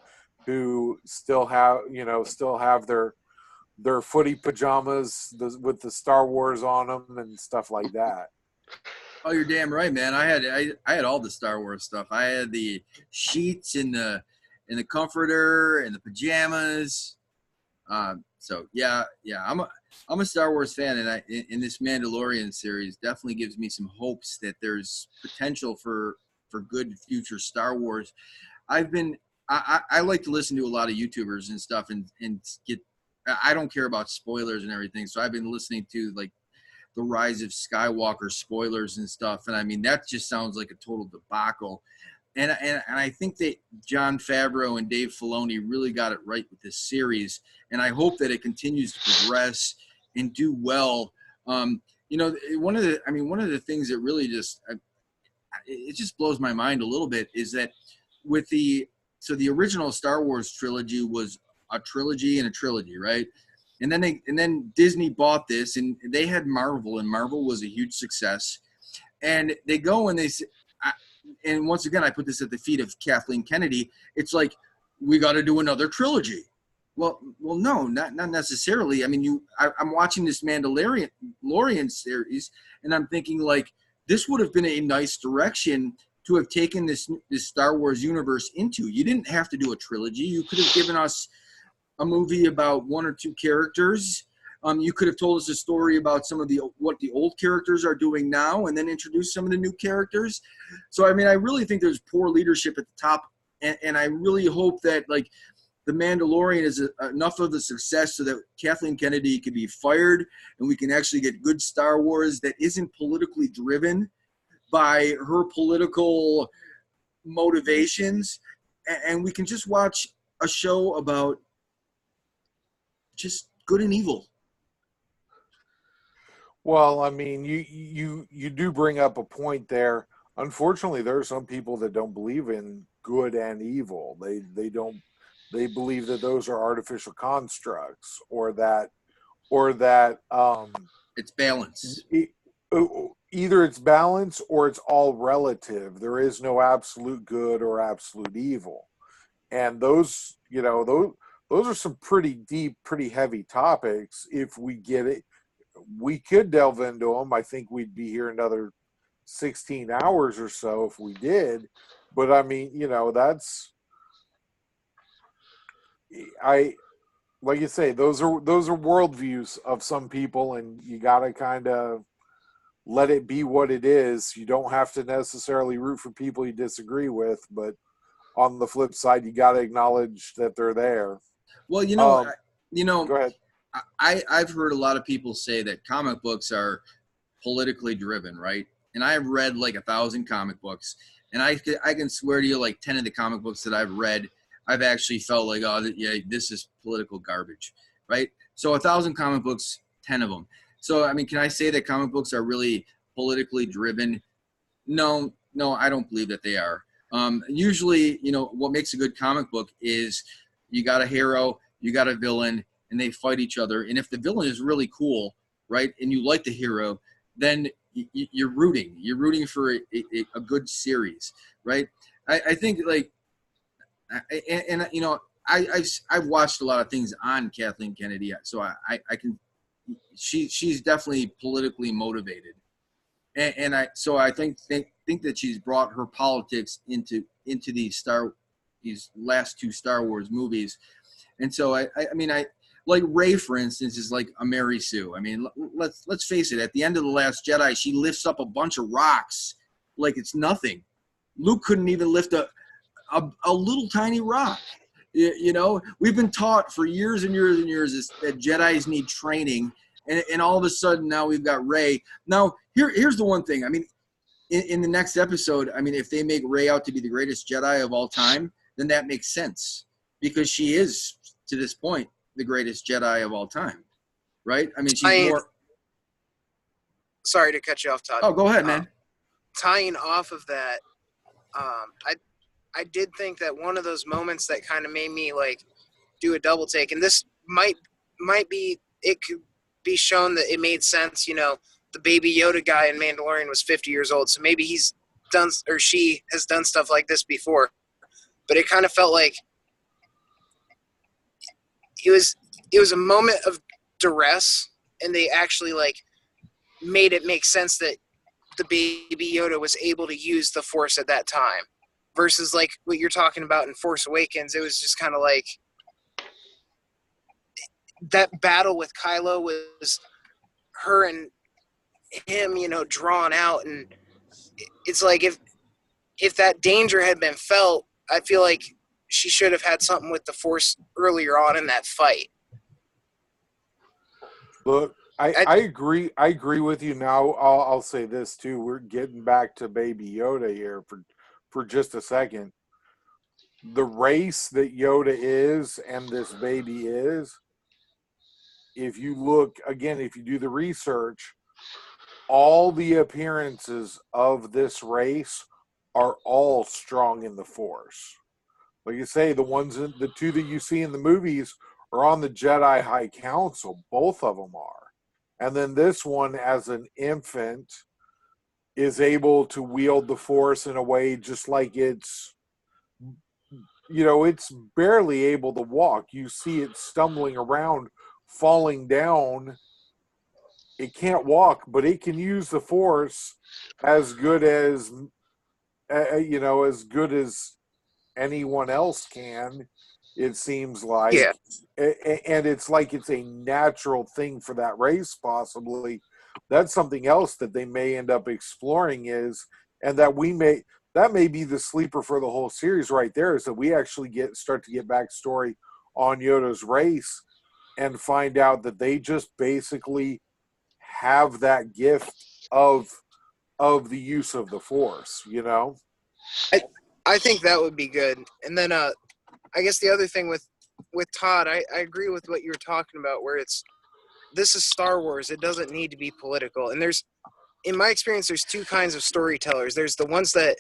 who still have their footy pajamas with the Star Wars on them and stuff like that. Oh, you're damn right, man. I had all the Star Wars stuff. I had the sheets and the comforter and the pajamas. So yeah, I'm a Star Wars fan, and in this Mandalorian series definitely gives me some hopes that there's potential for good future Star Wars. I like to listen to a lot of YouTubers and stuff, and get. I don't care about spoilers and everything, so I've been listening to like the Rise of Skywalker spoilers and stuff, and I mean that just sounds like a total debacle. And I think that Jon Favreau and Dave Filoni really got it right with this series, and I hope that it continues to progress and do well. One of the things that really it just blows my mind a little bit is that with the original Star Wars trilogy was a trilogy and a trilogy, right? And then Disney bought this, and they had Marvel, and Marvel was a huge success. And they go and they say, and once again, I put this at the feet of Kathleen Kennedy. It's like, we got to do another trilogy. Well, no, not necessarily. I mean, I'm watching this Mandalorian series, and I'm thinking like, this would have been a nice direction to have taken this Star Wars universe into. You didn't have to do a trilogy. You could have given us a movie about one or two characters. You could have told us a story about some of what the old characters are doing now, and then introduce some of the new characters. So, I mean, I really think there's poor leadership at the top, and I really hope that like The Mandalorian is enough of a success so that Kathleen Kennedy can be fired, and we can actually get good Star Wars that isn't politically driven by her political motivations, and we can just watch a show about just good and evil. Well, I mean, you do bring up a point there. Unfortunately, there are some people that don't believe in good and evil. They believe that those are artificial constructs, or that It's balance. Either it's balance or it's all relative. There is no absolute good or absolute evil. And those are some pretty deep, pretty heavy topics. If we get it, we could delve into them. I think we'd be here another 16 hours or so if we did. But I mean, like you say, those are worldviews of some people, and you got to kind of let it be what it is. You don't have to necessarily root for people you disagree with, but on the flip side, you got to acknowledge that they're there. Well, go ahead. I've heard a lot of people say that comic books are politically driven, right? And I've read like 1,000 comic books, and I can swear to you, like 10 of the comic books that I've read, I've actually felt like, oh, yeah, this is political garbage, right? So 1,000 comic books, 10 of them. So, I mean, can I say that comic books are really politically driven? No, I don't believe that they are. Usually, what makes a good comic book is you got a hero, you got a villain, and they fight each other. And if the villain is really cool, right, and you like the hero, then you're rooting. You're rooting for a good series, right? I think, like, I've watched a lot of things on Kathleen Kennedy, so I can. She's definitely politically motivated, and I think that she's brought her politics into these last two Star Wars movies, and so I mean like Rey, for instance, is like a Mary Sue. I mean, let's face it. At the end of The Last Jedi, she lifts up a bunch of rocks like it's nothing. Luke couldn't even lift a little tiny rock. We've been taught for years and years and years that Jedis need training, and all of a sudden now we've got Rey. Now here's the one thing. I mean, in the next episode, I mean, if they make Rey out to be the greatest Jedi of all time, then that makes sense, because she is, to this point, the greatest Jedi of all time, right? I mean, she's more. Sorry to cut you off, Todd. Oh, go ahead, man. Tying off of that, I did think that one of those moments that kind of made me like do a double take, and this might be, it could be shown that it made sense. The Baby Yoda guy in Mandalorian was 50 years old, so maybe he's done, or she has done stuff like this before. But it kind of felt like it was a moment of duress, and they actually like made it make sense that the baby Yoda was able to use the Force at that time. Versus like what you're talking about in Force Awakens, it was just kind of like that battle with Kylo was her and him, drawn out, and it's like if that danger had been felt, I feel like she should have had something with the Force earlier on in that fight. Look, I agree. I agree with you. Now I'll say this too. We're getting back to Baby Yoda here for just a second. The race that Yoda is and this baby is, if you look again, if you do the research, all the appearances of this race are all strong in the Force. Like you say, the two that you see in the movies are on the Jedi High Council. Both of them are. And then this one, as an infant, is able to wield the Force in a way just like it's barely able to walk. You see it stumbling around, falling down. It can't walk, but it can use the Force as good as anyone else can. It seems like, Yeah. And it's like it's a natural thing for that race. Possibly, that's something else that they may end up exploring and that may be the sleeper for the whole series right there, is that we actually start to get backstory on Yoda's race and find out that they just basically have that gift of the use of the Force, I think that would be good. And then I guess the other thing with Todd, I agree with what you're talking about, where this is Star Wars. It doesn't need to be political. And in my experience, there's two kinds of storytellers. There's the ones that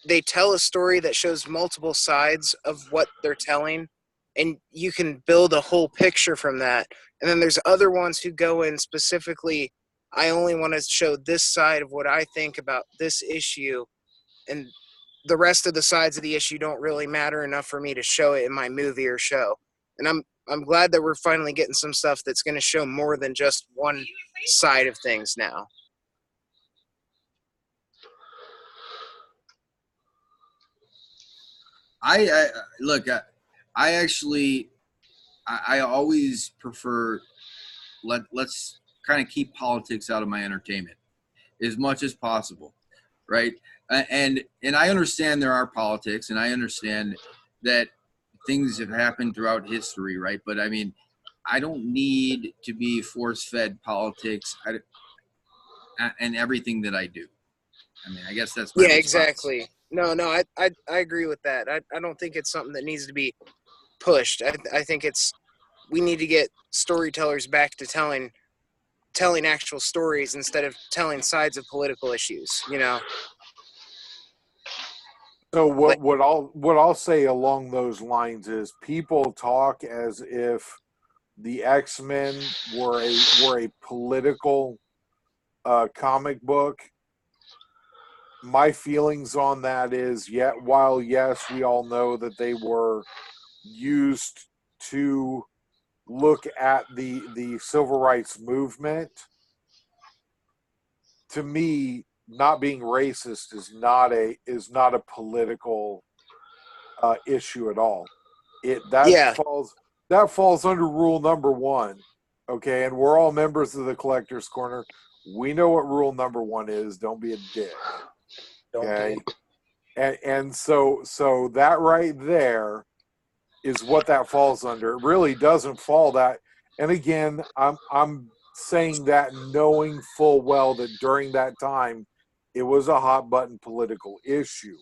they tell a story that shows multiple sides of what they're telling, and you can build a whole picture from that. And then there's other ones who go in specifically, I only want to show this side of what I think about this issue, and the rest of the sides of the issue don't really matter enough for me to show it in my movie or show. And I'm glad that we're finally getting some stuff that's going to show more than just one side of things now. I look. I always prefer let's kind of keep politics out of my entertainment as much as possible, right? And I understand there are politics, and I understand that things have happened throughout history, right? But I mean, I don't need to be force-fed politics and everything that I do. I mean, I guess that's my response. Exactly. No, I agree with that. I don't think it's something that needs to be pushed. I think we need to get storytellers back to telling actual stories instead of telling sides of political issues. So what I'll say along those lines is, people talk as if the X-Men were a political comic book. My feelings on that is, while yes, we all know that they were used to look at the civil rights movement, to me, not being racist is not a political issue at all. That falls under rule number 1. Okay, and we're all members of the Collectors Corner. We know what rule number 1 is. Don't be a dick. Okay. And so that right there is what that falls under. It really doesn't fall that. And again, I'm saying that knowing full well that during that time it was a hot button political issue.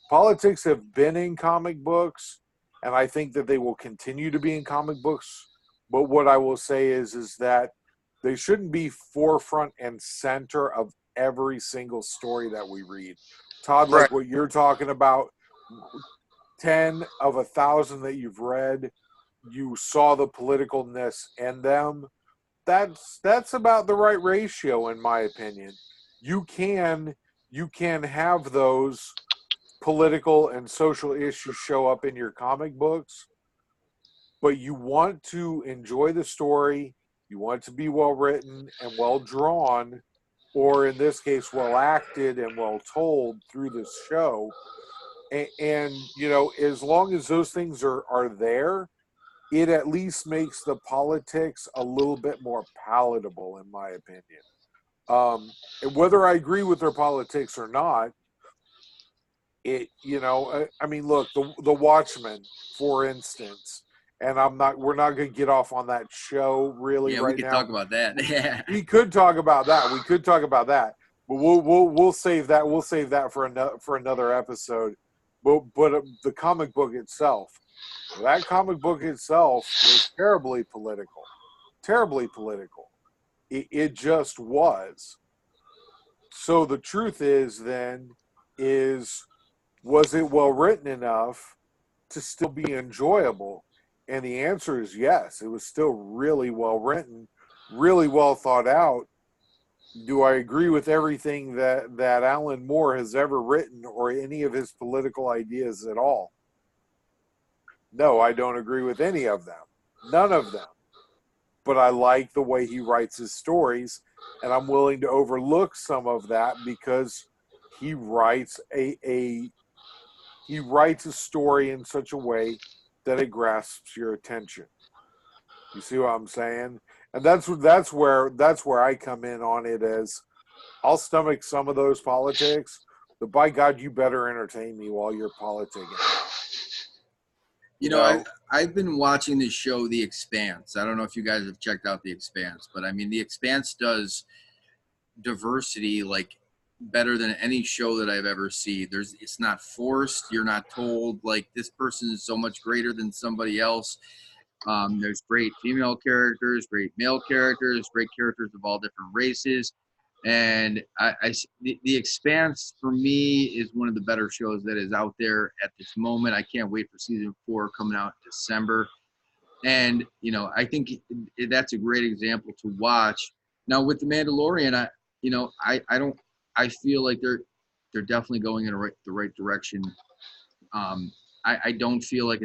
Politics have been in comic books, and I think that they will continue to be in comic books. But what I will say is that they shouldn't be forefront and center of every single story that we read. Todd, like what you're talking about, 10 of 1,000 that you've read, you saw the politicalness in them. That's about the right ratio, in my opinion. You can have those political and social issues show up in your comic books, but you want to enjoy the story. You want it to be well written and well drawn. or in this case, well acted and well told through this show. And you know, as long as those things are there, it at least makes the politics a little bit more palatable, in my opinion. And whether I agree with their politics or not, it, you know, I mean, look, the Watchmen, for instance, and we're not going to get off on that show really Yeah, we right could now. talk about that. Yeah. We could talk about that. We could talk about that, but we'll save that. We'll save that for another episode. But the comic book itself, that comic book itself was terribly political, terribly political. It just was. So the truth is, then, is was it well written enough to still be enjoyable? And the answer is yes. It was still really well written, really well thought out. Do I agree with everything that Alan Moore has ever written or any of his political ideas at all? No, I don't agree with any of them. None of them. But I like the way he writes his stories, and I'm willing to overlook some of that because he writes he writes a story in such a way that it grasps your attention. You see what I'm saying? And that's where I come in on it. As I'll stomach some of those politics, but by God, you better entertain me while you're politicking. You know, I've been watching this show, The Expanse. I don't know if you guys have checked out The Expanse, but I mean, The Expanse does diversity like better than any show that I've ever seen. It's not forced. You're not told like this person is so much greater than somebody else. There's great female characters, great male characters, great characters of all different races. And the Expanse for me is one of the better shows that is out there at this moment. I can't wait for season 4 coming out in December. And, you know, I think that's a great example to watch. Now with The Mandalorian, I feel like they're definitely going in the right direction. I don't feel like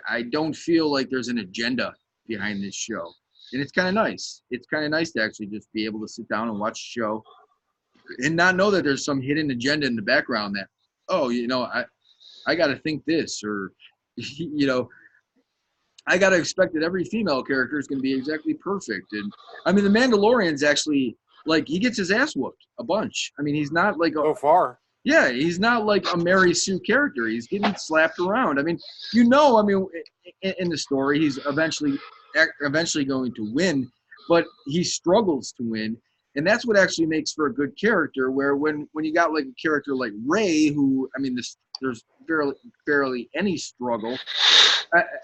I don't feel like there's an agenda behind this show. And it's kind of nice. It's kind of nice to actually just be able to sit down and watch a show and not know that there's some hidden agenda in the background that, oh, you know, I got to think this, or, you know, I got to expect that every female character is going to be exactly perfect. And I mean, the Mandalorian's actually like, he gets his ass whooped a bunch. I mean, he's not like so far. Yeah, he's not like a Mary Sue character. He's getting slapped around. I mean, you know, I mean, in the story, he's eventually going to win, but he struggles to win, and that's what actually makes for a good character. Where when you got like a character like Rey, who I mean, there's barely any struggle,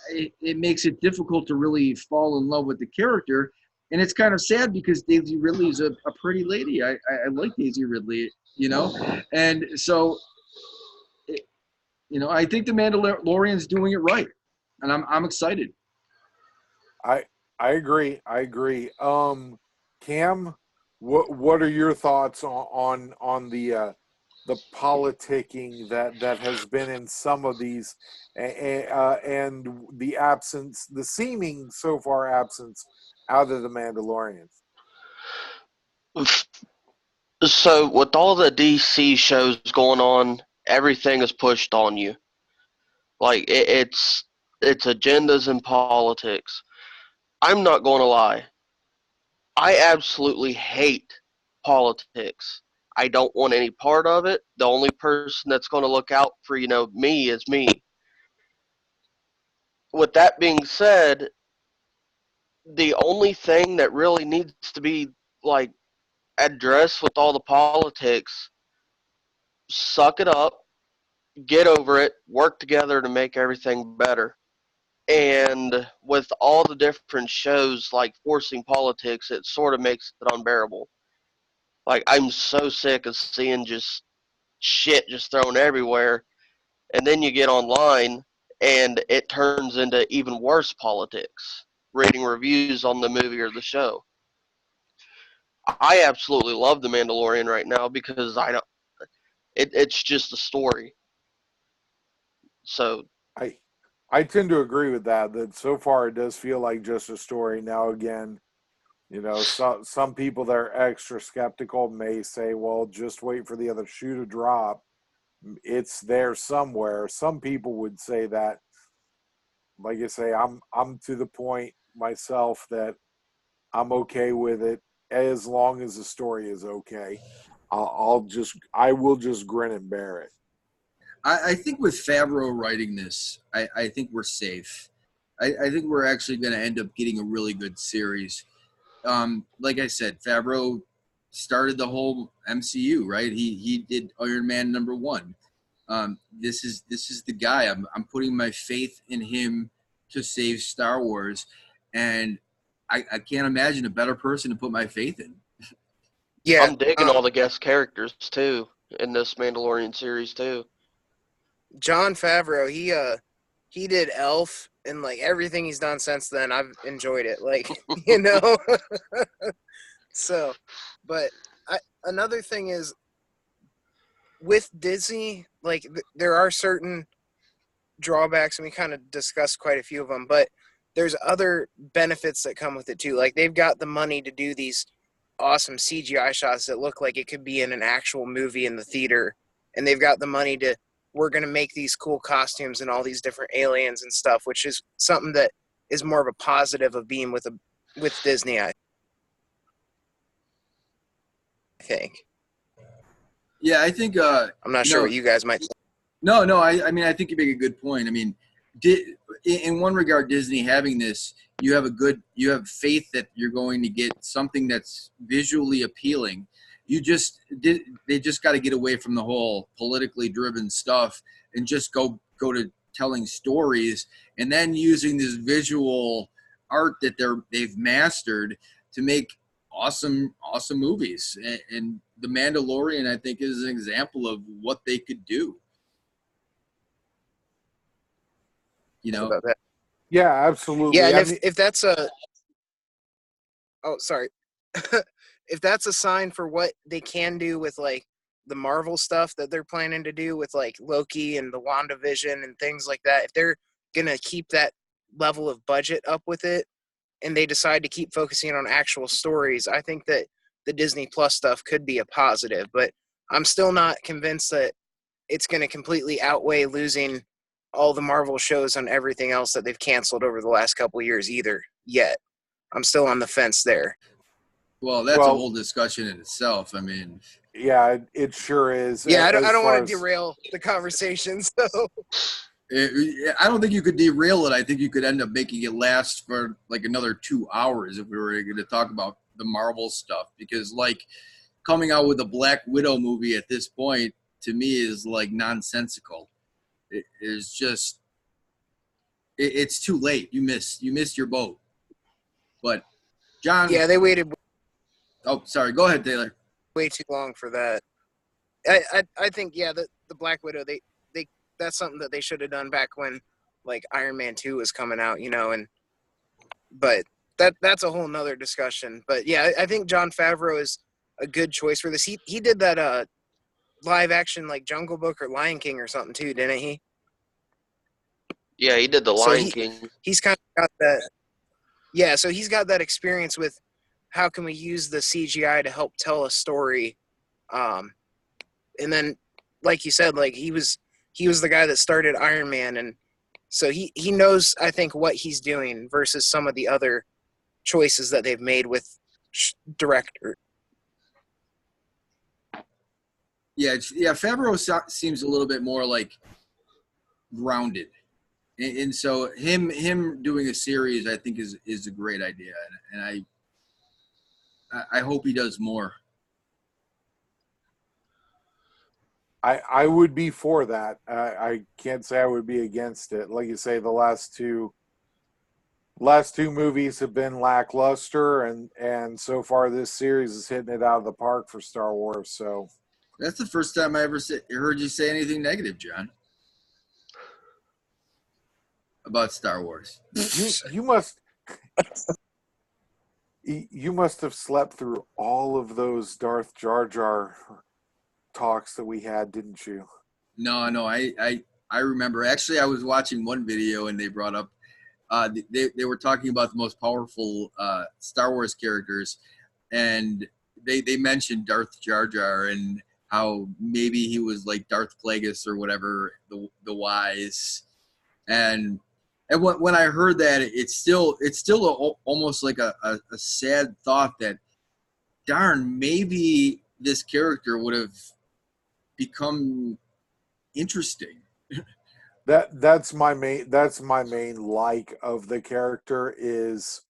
it makes it difficult to really fall in love with the character. And it's kind of sad because Daisy Ridley is a pretty lady. I like Daisy Ridley, you know, and so, you know, I think the Mandalorian's doing it right, and I'm excited. I agree. I agree. Cam, what are your thoughts on the politicking that has been in some of these, and the seeming so far absence out of the Mandalorians? So with all the DC shows going on, everything is pushed on you. Like it's agendas and politics. I'm not going to lie. I absolutely hate politics. I don't want any part of it. The only person that's going to look out for, you know, me is me. With that being said, the only thing that really needs to be like addressed with all the politics, suck it up, get over it, work together to make everything better. And with all the different shows like forcing politics, it sort of makes it unbearable. Like I'm so sick of seeing just shit just thrown everywhere, and then you get online and it turns into even worse politics. Reading reviews on the movie or the show. I absolutely love The Mandalorian right now because I don't. It's just a story. So I tend to agree with that. That so far it does feel like just a story. Now again, Some people that are extra skeptical may say, well, just wait for the other shoe to drop. It's there somewhere. Some people would say that, like I say, I'm to the point myself that I'm okay with it as long as the story is okay. I will just grin and bear it. I think with Favreau writing this, I think we're safe. I think we're actually going to end up getting a really good series. Like I said, Favreau started the whole MCU, right? He did Iron Man #1. This is the guy. I'm putting my faith in him to save Star Wars, and I can't imagine a better person to put my faith in. Yeah, I'm digging all the guest characters too in this Mandalorian series too. Jon Favreau, he did Elf, and like everything he's done since then, I've enjoyed it. Like, you know. So, but another thing is with Disney, like there are certain drawbacks, and we kind of discussed quite a few of them, but there's other benefits that come with it too. Like they've got the money to do these awesome CGI shots that look like it could be in an actual movie in the theater, and they've got the money to, we're going to make these cool costumes and all these different aliens and stuff, which is something that is more of a positive of being with Disney, I think. Yeah, I think. I'm not sure what you guys might think. No. I mean, I think you make a good point. I mean, in one regard, Disney having this, you have faith that you're going to get something that's visually appealing. They just got to get away from the whole politically driven stuff and just go to telling stories, and then using this visual art that they've mastered to make awesome movies. And The Mandalorian, I think, is an example of what they could do. About that. Yeah, absolutely. Yeah, and if that's a sorry. If that's a sign for what they can do with like the Marvel stuff that they're planning to do with like Loki and the WandaVision and things like that, if they're gonna keep that level of budget up with it and they decide to keep focusing on actual stories, I think that the Disney Plus stuff could be a positive, but I'm still not convinced that it's going to completely outweigh losing all the Marvel shows on everything else that they've canceled over the last couple of years either yet. I'm still on the fence there. Well, that's a whole discussion in itself. I mean, yeah, it sure is. Yeah, I don't want to derail the conversation. So I don't think you could derail it. I think you could end up making it last for like another 2 hours if we were going to talk about the Marvel stuff, because like coming out with a Black Widow movie at this point to me is like nonsensical. It's just it's too late. You missed your boat. But John, yeah, they waited. Oh, sorry. Go ahead, Taylor. Way too long for that. I think the Black Widow they that's something that they should have done back when like Iron Man 2 was coming out, but that's a whole nother discussion. But yeah, I think Jon Favreau is a good choice for this. He did that live action like Jungle Book or Lion King or something too, didn't he? Yeah, he did the Lion King. He's kind of got that. Yeah, so he's got that experience with how can we use the CGI to help tell a story, and then, like you said, like he was the guy that started Iron Man, and so he knows, I think, what he's doing versus some of the other choices that they've made with director. Yeah, Favreau seems a little bit more like grounded, and so him doing a series, I think, is a great idea, and I hope he does more. I would be for that. I can't say I would be against it. Like you say, the last two movies have been lackluster, and so far this series is hitting it out of the park for Star Wars. So that's the first time I ever heard you say anything negative, John, about Star Wars. You must have slept through all of those Darth Jar Jar talks that we had, didn't you? No, I remember. Actually, I was watching one video and they brought up they were talking about the most powerful Star Wars characters, and they mentioned Darth Jar Jar and how maybe he was like Darth Plagueis or whatever, the Wise, and when I heard that, it's still almost like a sad thought that, darn, maybe this character would have become interesting. That's my main like of the character, is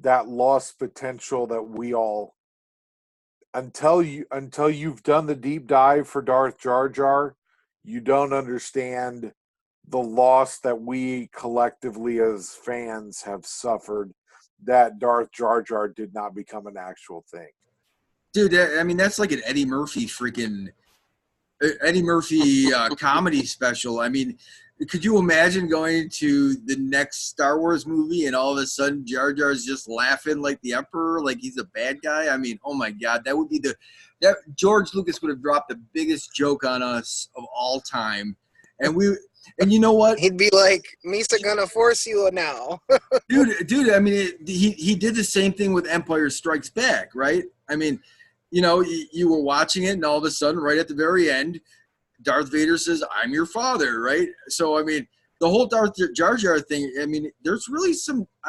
that lost potential that we all, until you've done the deep dive for Darth Jar Jar, you don't understand the loss that we collectively as fans have suffered, that Darth Jar Jar did not become an actual thing. Dude, I mean, that's like an Eddie Murphy comedy special. I mean, could you imagine going to the next Star Wars movie and all of a sudden Jar Jar's just laughing like the Emperor, like he's a bad guy? I mean, oh my God, that would be that George Lucas would have dropped the biggest joke on us of all time. And you know what? He'd be like, Misa gonna force you now. dude. I mean, he did the same thing with Empire Strikes Back, right? I mean, you were watching it, and all of a sudden, right at the very end, Darth Vader says, "I'm your father," right? So, I mean, the whole Darth Jar Jar thing. I mean, I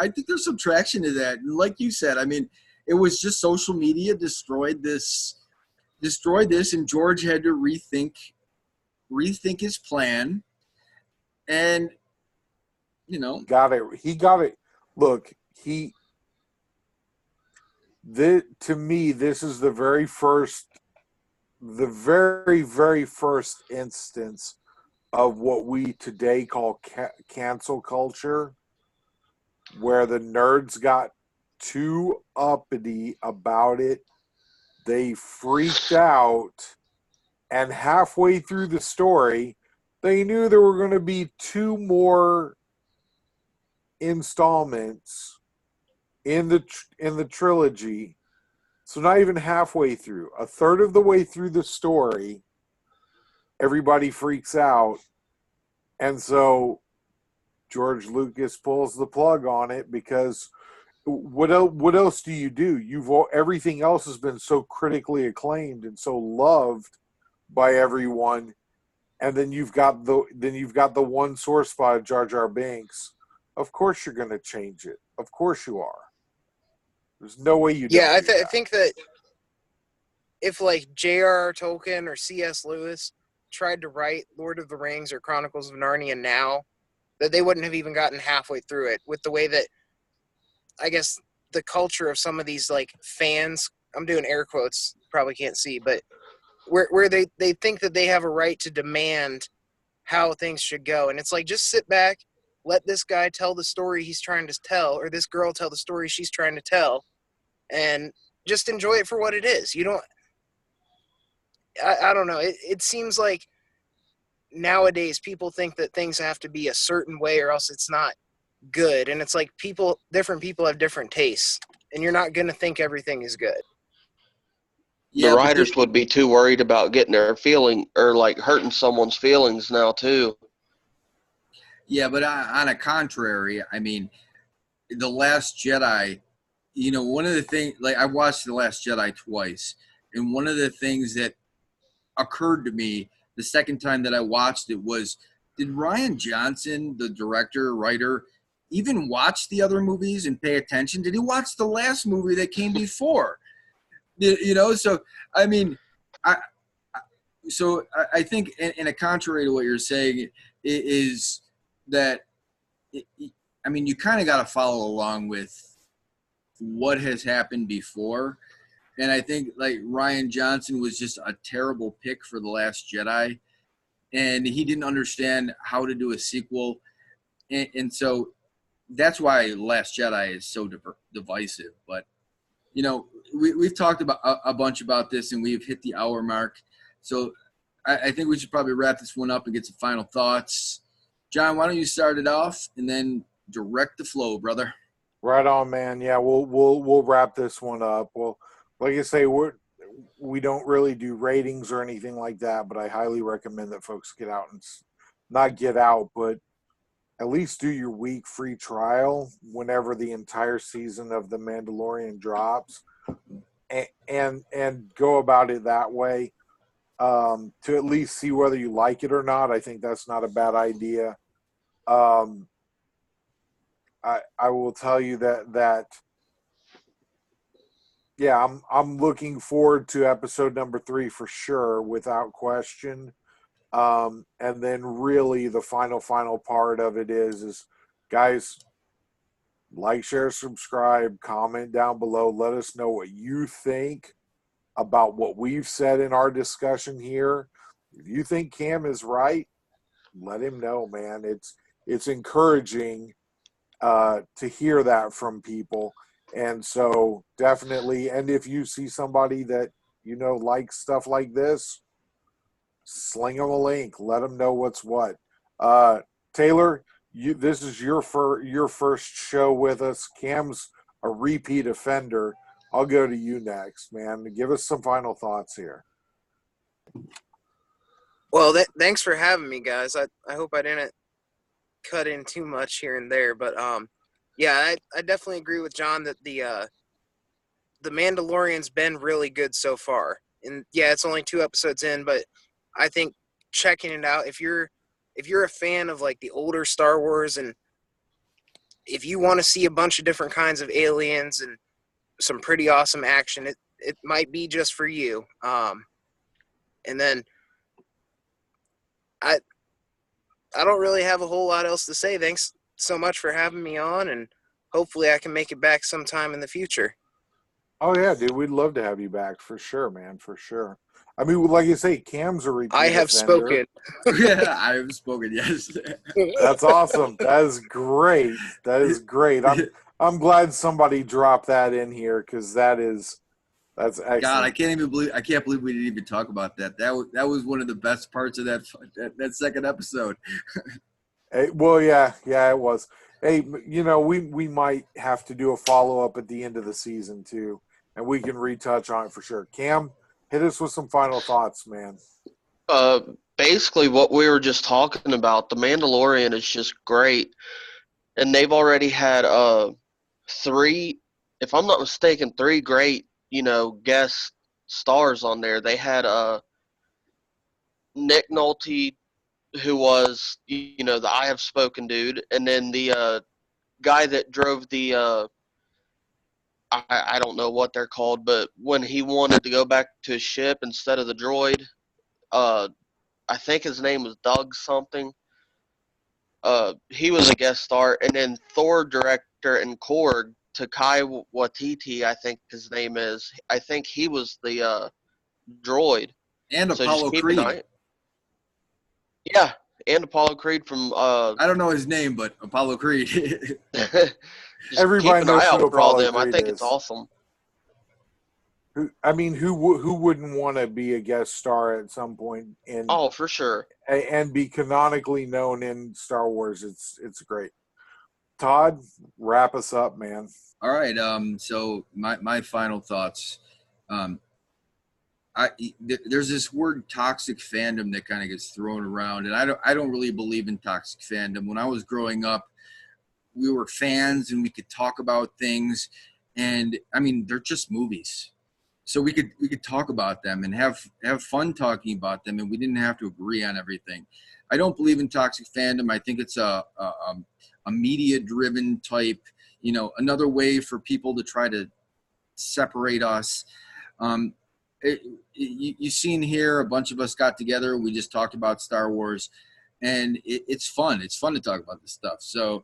think there's some traction to that. And like you said, I mean, it was just social media destroyed this, and George had to rethink his plan. And He got it. Look, to me, this is the very, very first instance of what we today call cancel culture, where the nerds got too uppity about it. They freaked out, and halfway through the story, they knew there were going to be 2 more installments in the trilogy. So not even halfway through, a third of the way through the story, everybody freaks out, and so George Lucas pulls the plug on it, because what else do you do? Everything else has been so critically acclaimed and so loved by everyone. And then you've got the one sore spot of Jar Jar Binks. Of course you're going to change it. Of course you are. There's no way you don't. Yeah, I think that if like J.R.R. Tolkien or C.S. Lewis tried to write Lord of the Rings or Chronicles of Narnia now, that they wouldn't have even gotten halfway through it, with the way that, I guess, the culture of some of these like fans, I'm doing air quotes, probably can't see, but where they think that they have a right to demand how things should go. And it's like, just sit back, let this guy tell the story he's trying to tell, or this girl tell the story she's trying to tell, and just enjoy it for what it is. You don't, I don't know. It seems like nowadays people think that things have to be a certain way or else it's not good. And it's like different people have different tastes, and you're not going to think everything is good. The writers would be too worried about getting their feeling or like hurting someone's feelings now too. Yeah, but on a contrary, I mean, The Last Jedi, one of the things, like, I watched The Last Jedi twice, and one of the things that occurred to me the second time that I watched it was, did Rian Johnson, the director, writer, even watch the other movies and pay attention? Did he watch the last movie that came before? So, I mean, I think, in a contrary to what you're saying, is that, I mean, you kind of got to follow along with what has happened before. And I think, like, Rian Johnson was just a terrible pick for The Last Jedi. And he didn't understand how to do a sequel. And so that's why Last Jedi is so divisive. But, we've talked about a bunch about this, and we've hit the hour mark. So I think we should probably wrap this one up and get some final thoughts. John, why don't you start it off and then direct the flow, brother? Right on, man. Yeah, we'll wrap this one up. Well, like I say, we don't really do ratings or anything like that, but I highly recommend that folks get out and not get out, but at least do your week free trial whenever the entire season of The Mandalorian drops, and go about it that way, to at least see whether you like it or not. I think that's not a bad idea. I will tell you that yeah, I'm looking forward to episode number 3 for sure, without question. And then really the final part of it is guys, like, share, subscribe, comment down below. Let us know what you think about what we've said in our discussion here. If you think Cam is right, let him know, man. It's encouraging to hear that from people. And so definitely, and if you see somebody that you know likes stuff like this, sling them a link. Let them know what's what. Taylor, this is your first show with us. Cam's a repeat offender. I'll go to you next, man. Give us some final thoughts here. Well, thanks for having me, guys. I hope I didn't cut in too much here and there, but yeah, I definitely agree with John that the Mandalorian's been really good so far. And yeah, it's only 2 episodes in, but I think checking it out, if you're a fan of like the older Star Wars, and if you want to see a bunch of different kinds of aliens and some pretty awesome action, it might be just for you. And then I don't really have a whole lot else to say. Thanks so much for having me on, and hopefully I can make it back sometime in the future. Oh yeah, dude, we'd love to have you back for sure, man, for sure. I mean, like you say, Cam's a repeat I have offender. spoken. Yeah, I have spoken. Yes. That's awesome. That is great. That is great. I'm glad somebody dropped that in here, because that's excellent. God, I can't believe we didn't even talk about that. That was one of the best parts of that second episode. Hey, well, yeah, it was. Hey, you know, we might have to do a follow-up at the end of the season too, and we can retouch on it for sure. Cam, hit us with some final thoughts, man. Basically what we were just talking about, The Mandalorian is just great. And they've already had 3, if I'm not mistaken, 3 great, guest stars on there. They had Nick Nolte, who was, the I Have Spoken dude, and then the guy that drove the I don't know what they're called, but when he wanted to go back to his ship instead of the droid, I think his name was Doug something. He was a guest star, and then Thor director and Korg, Takai Waititi, I think his name is. I think he was the droid. And So Apollo just keep Creed. an eye. Yeah, and Apollo Creed from. I don't know his name, but Apollo Creed. Just Everybody keep an knows eye who out for all Apollo them. I Creed think is. it's awesome. Who wouldn't want to be a guest star at some point Oh, for sure. and be canonically known in Star Wars? It's great. Todd, wrap us up, man. All right. So my final thoughts. There's this word toxic fandom that kind of gets thrown around, and I don't really believe in toxic fandom. When I was growing up, we were fans and we could talk about things, and I mean, they're just movies. So we could talk about them and have fun talking about them, and we didn't have to agree on everything. I don't believe in toxic fandom. I think it's a media driven type, another way for people to try to separate us. You've seen here, a bunch of us got together. We just talked about Star Wars, and it's fun. It's fun to talk about this stuff. So,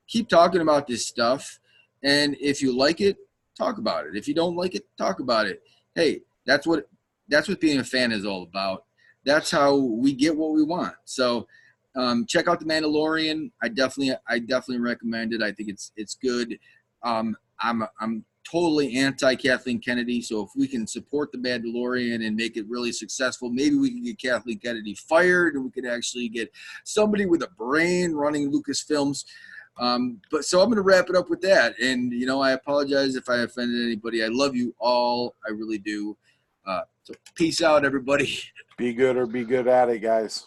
keep talking about this stuff. And if you like it, talk about it. If you don't like it, talk about it. Hey, that's what being a fan is all about. That's how we get what we want. So check out The Mandalorian. I definitely recommend it. I think it's good. I'm totally anti Kathleen Kennedy. So if we can support The Mandalorian and make it really successful, maybe we can get Kathleen Kennedy fired, and we could actually get somebody with a brain running Lucasfilms. But so I'm going to wrap it up with that. And, I apologize if I offended anybody. I love you all. I really do. So peace out, everybody. Be good or be good at it, guys.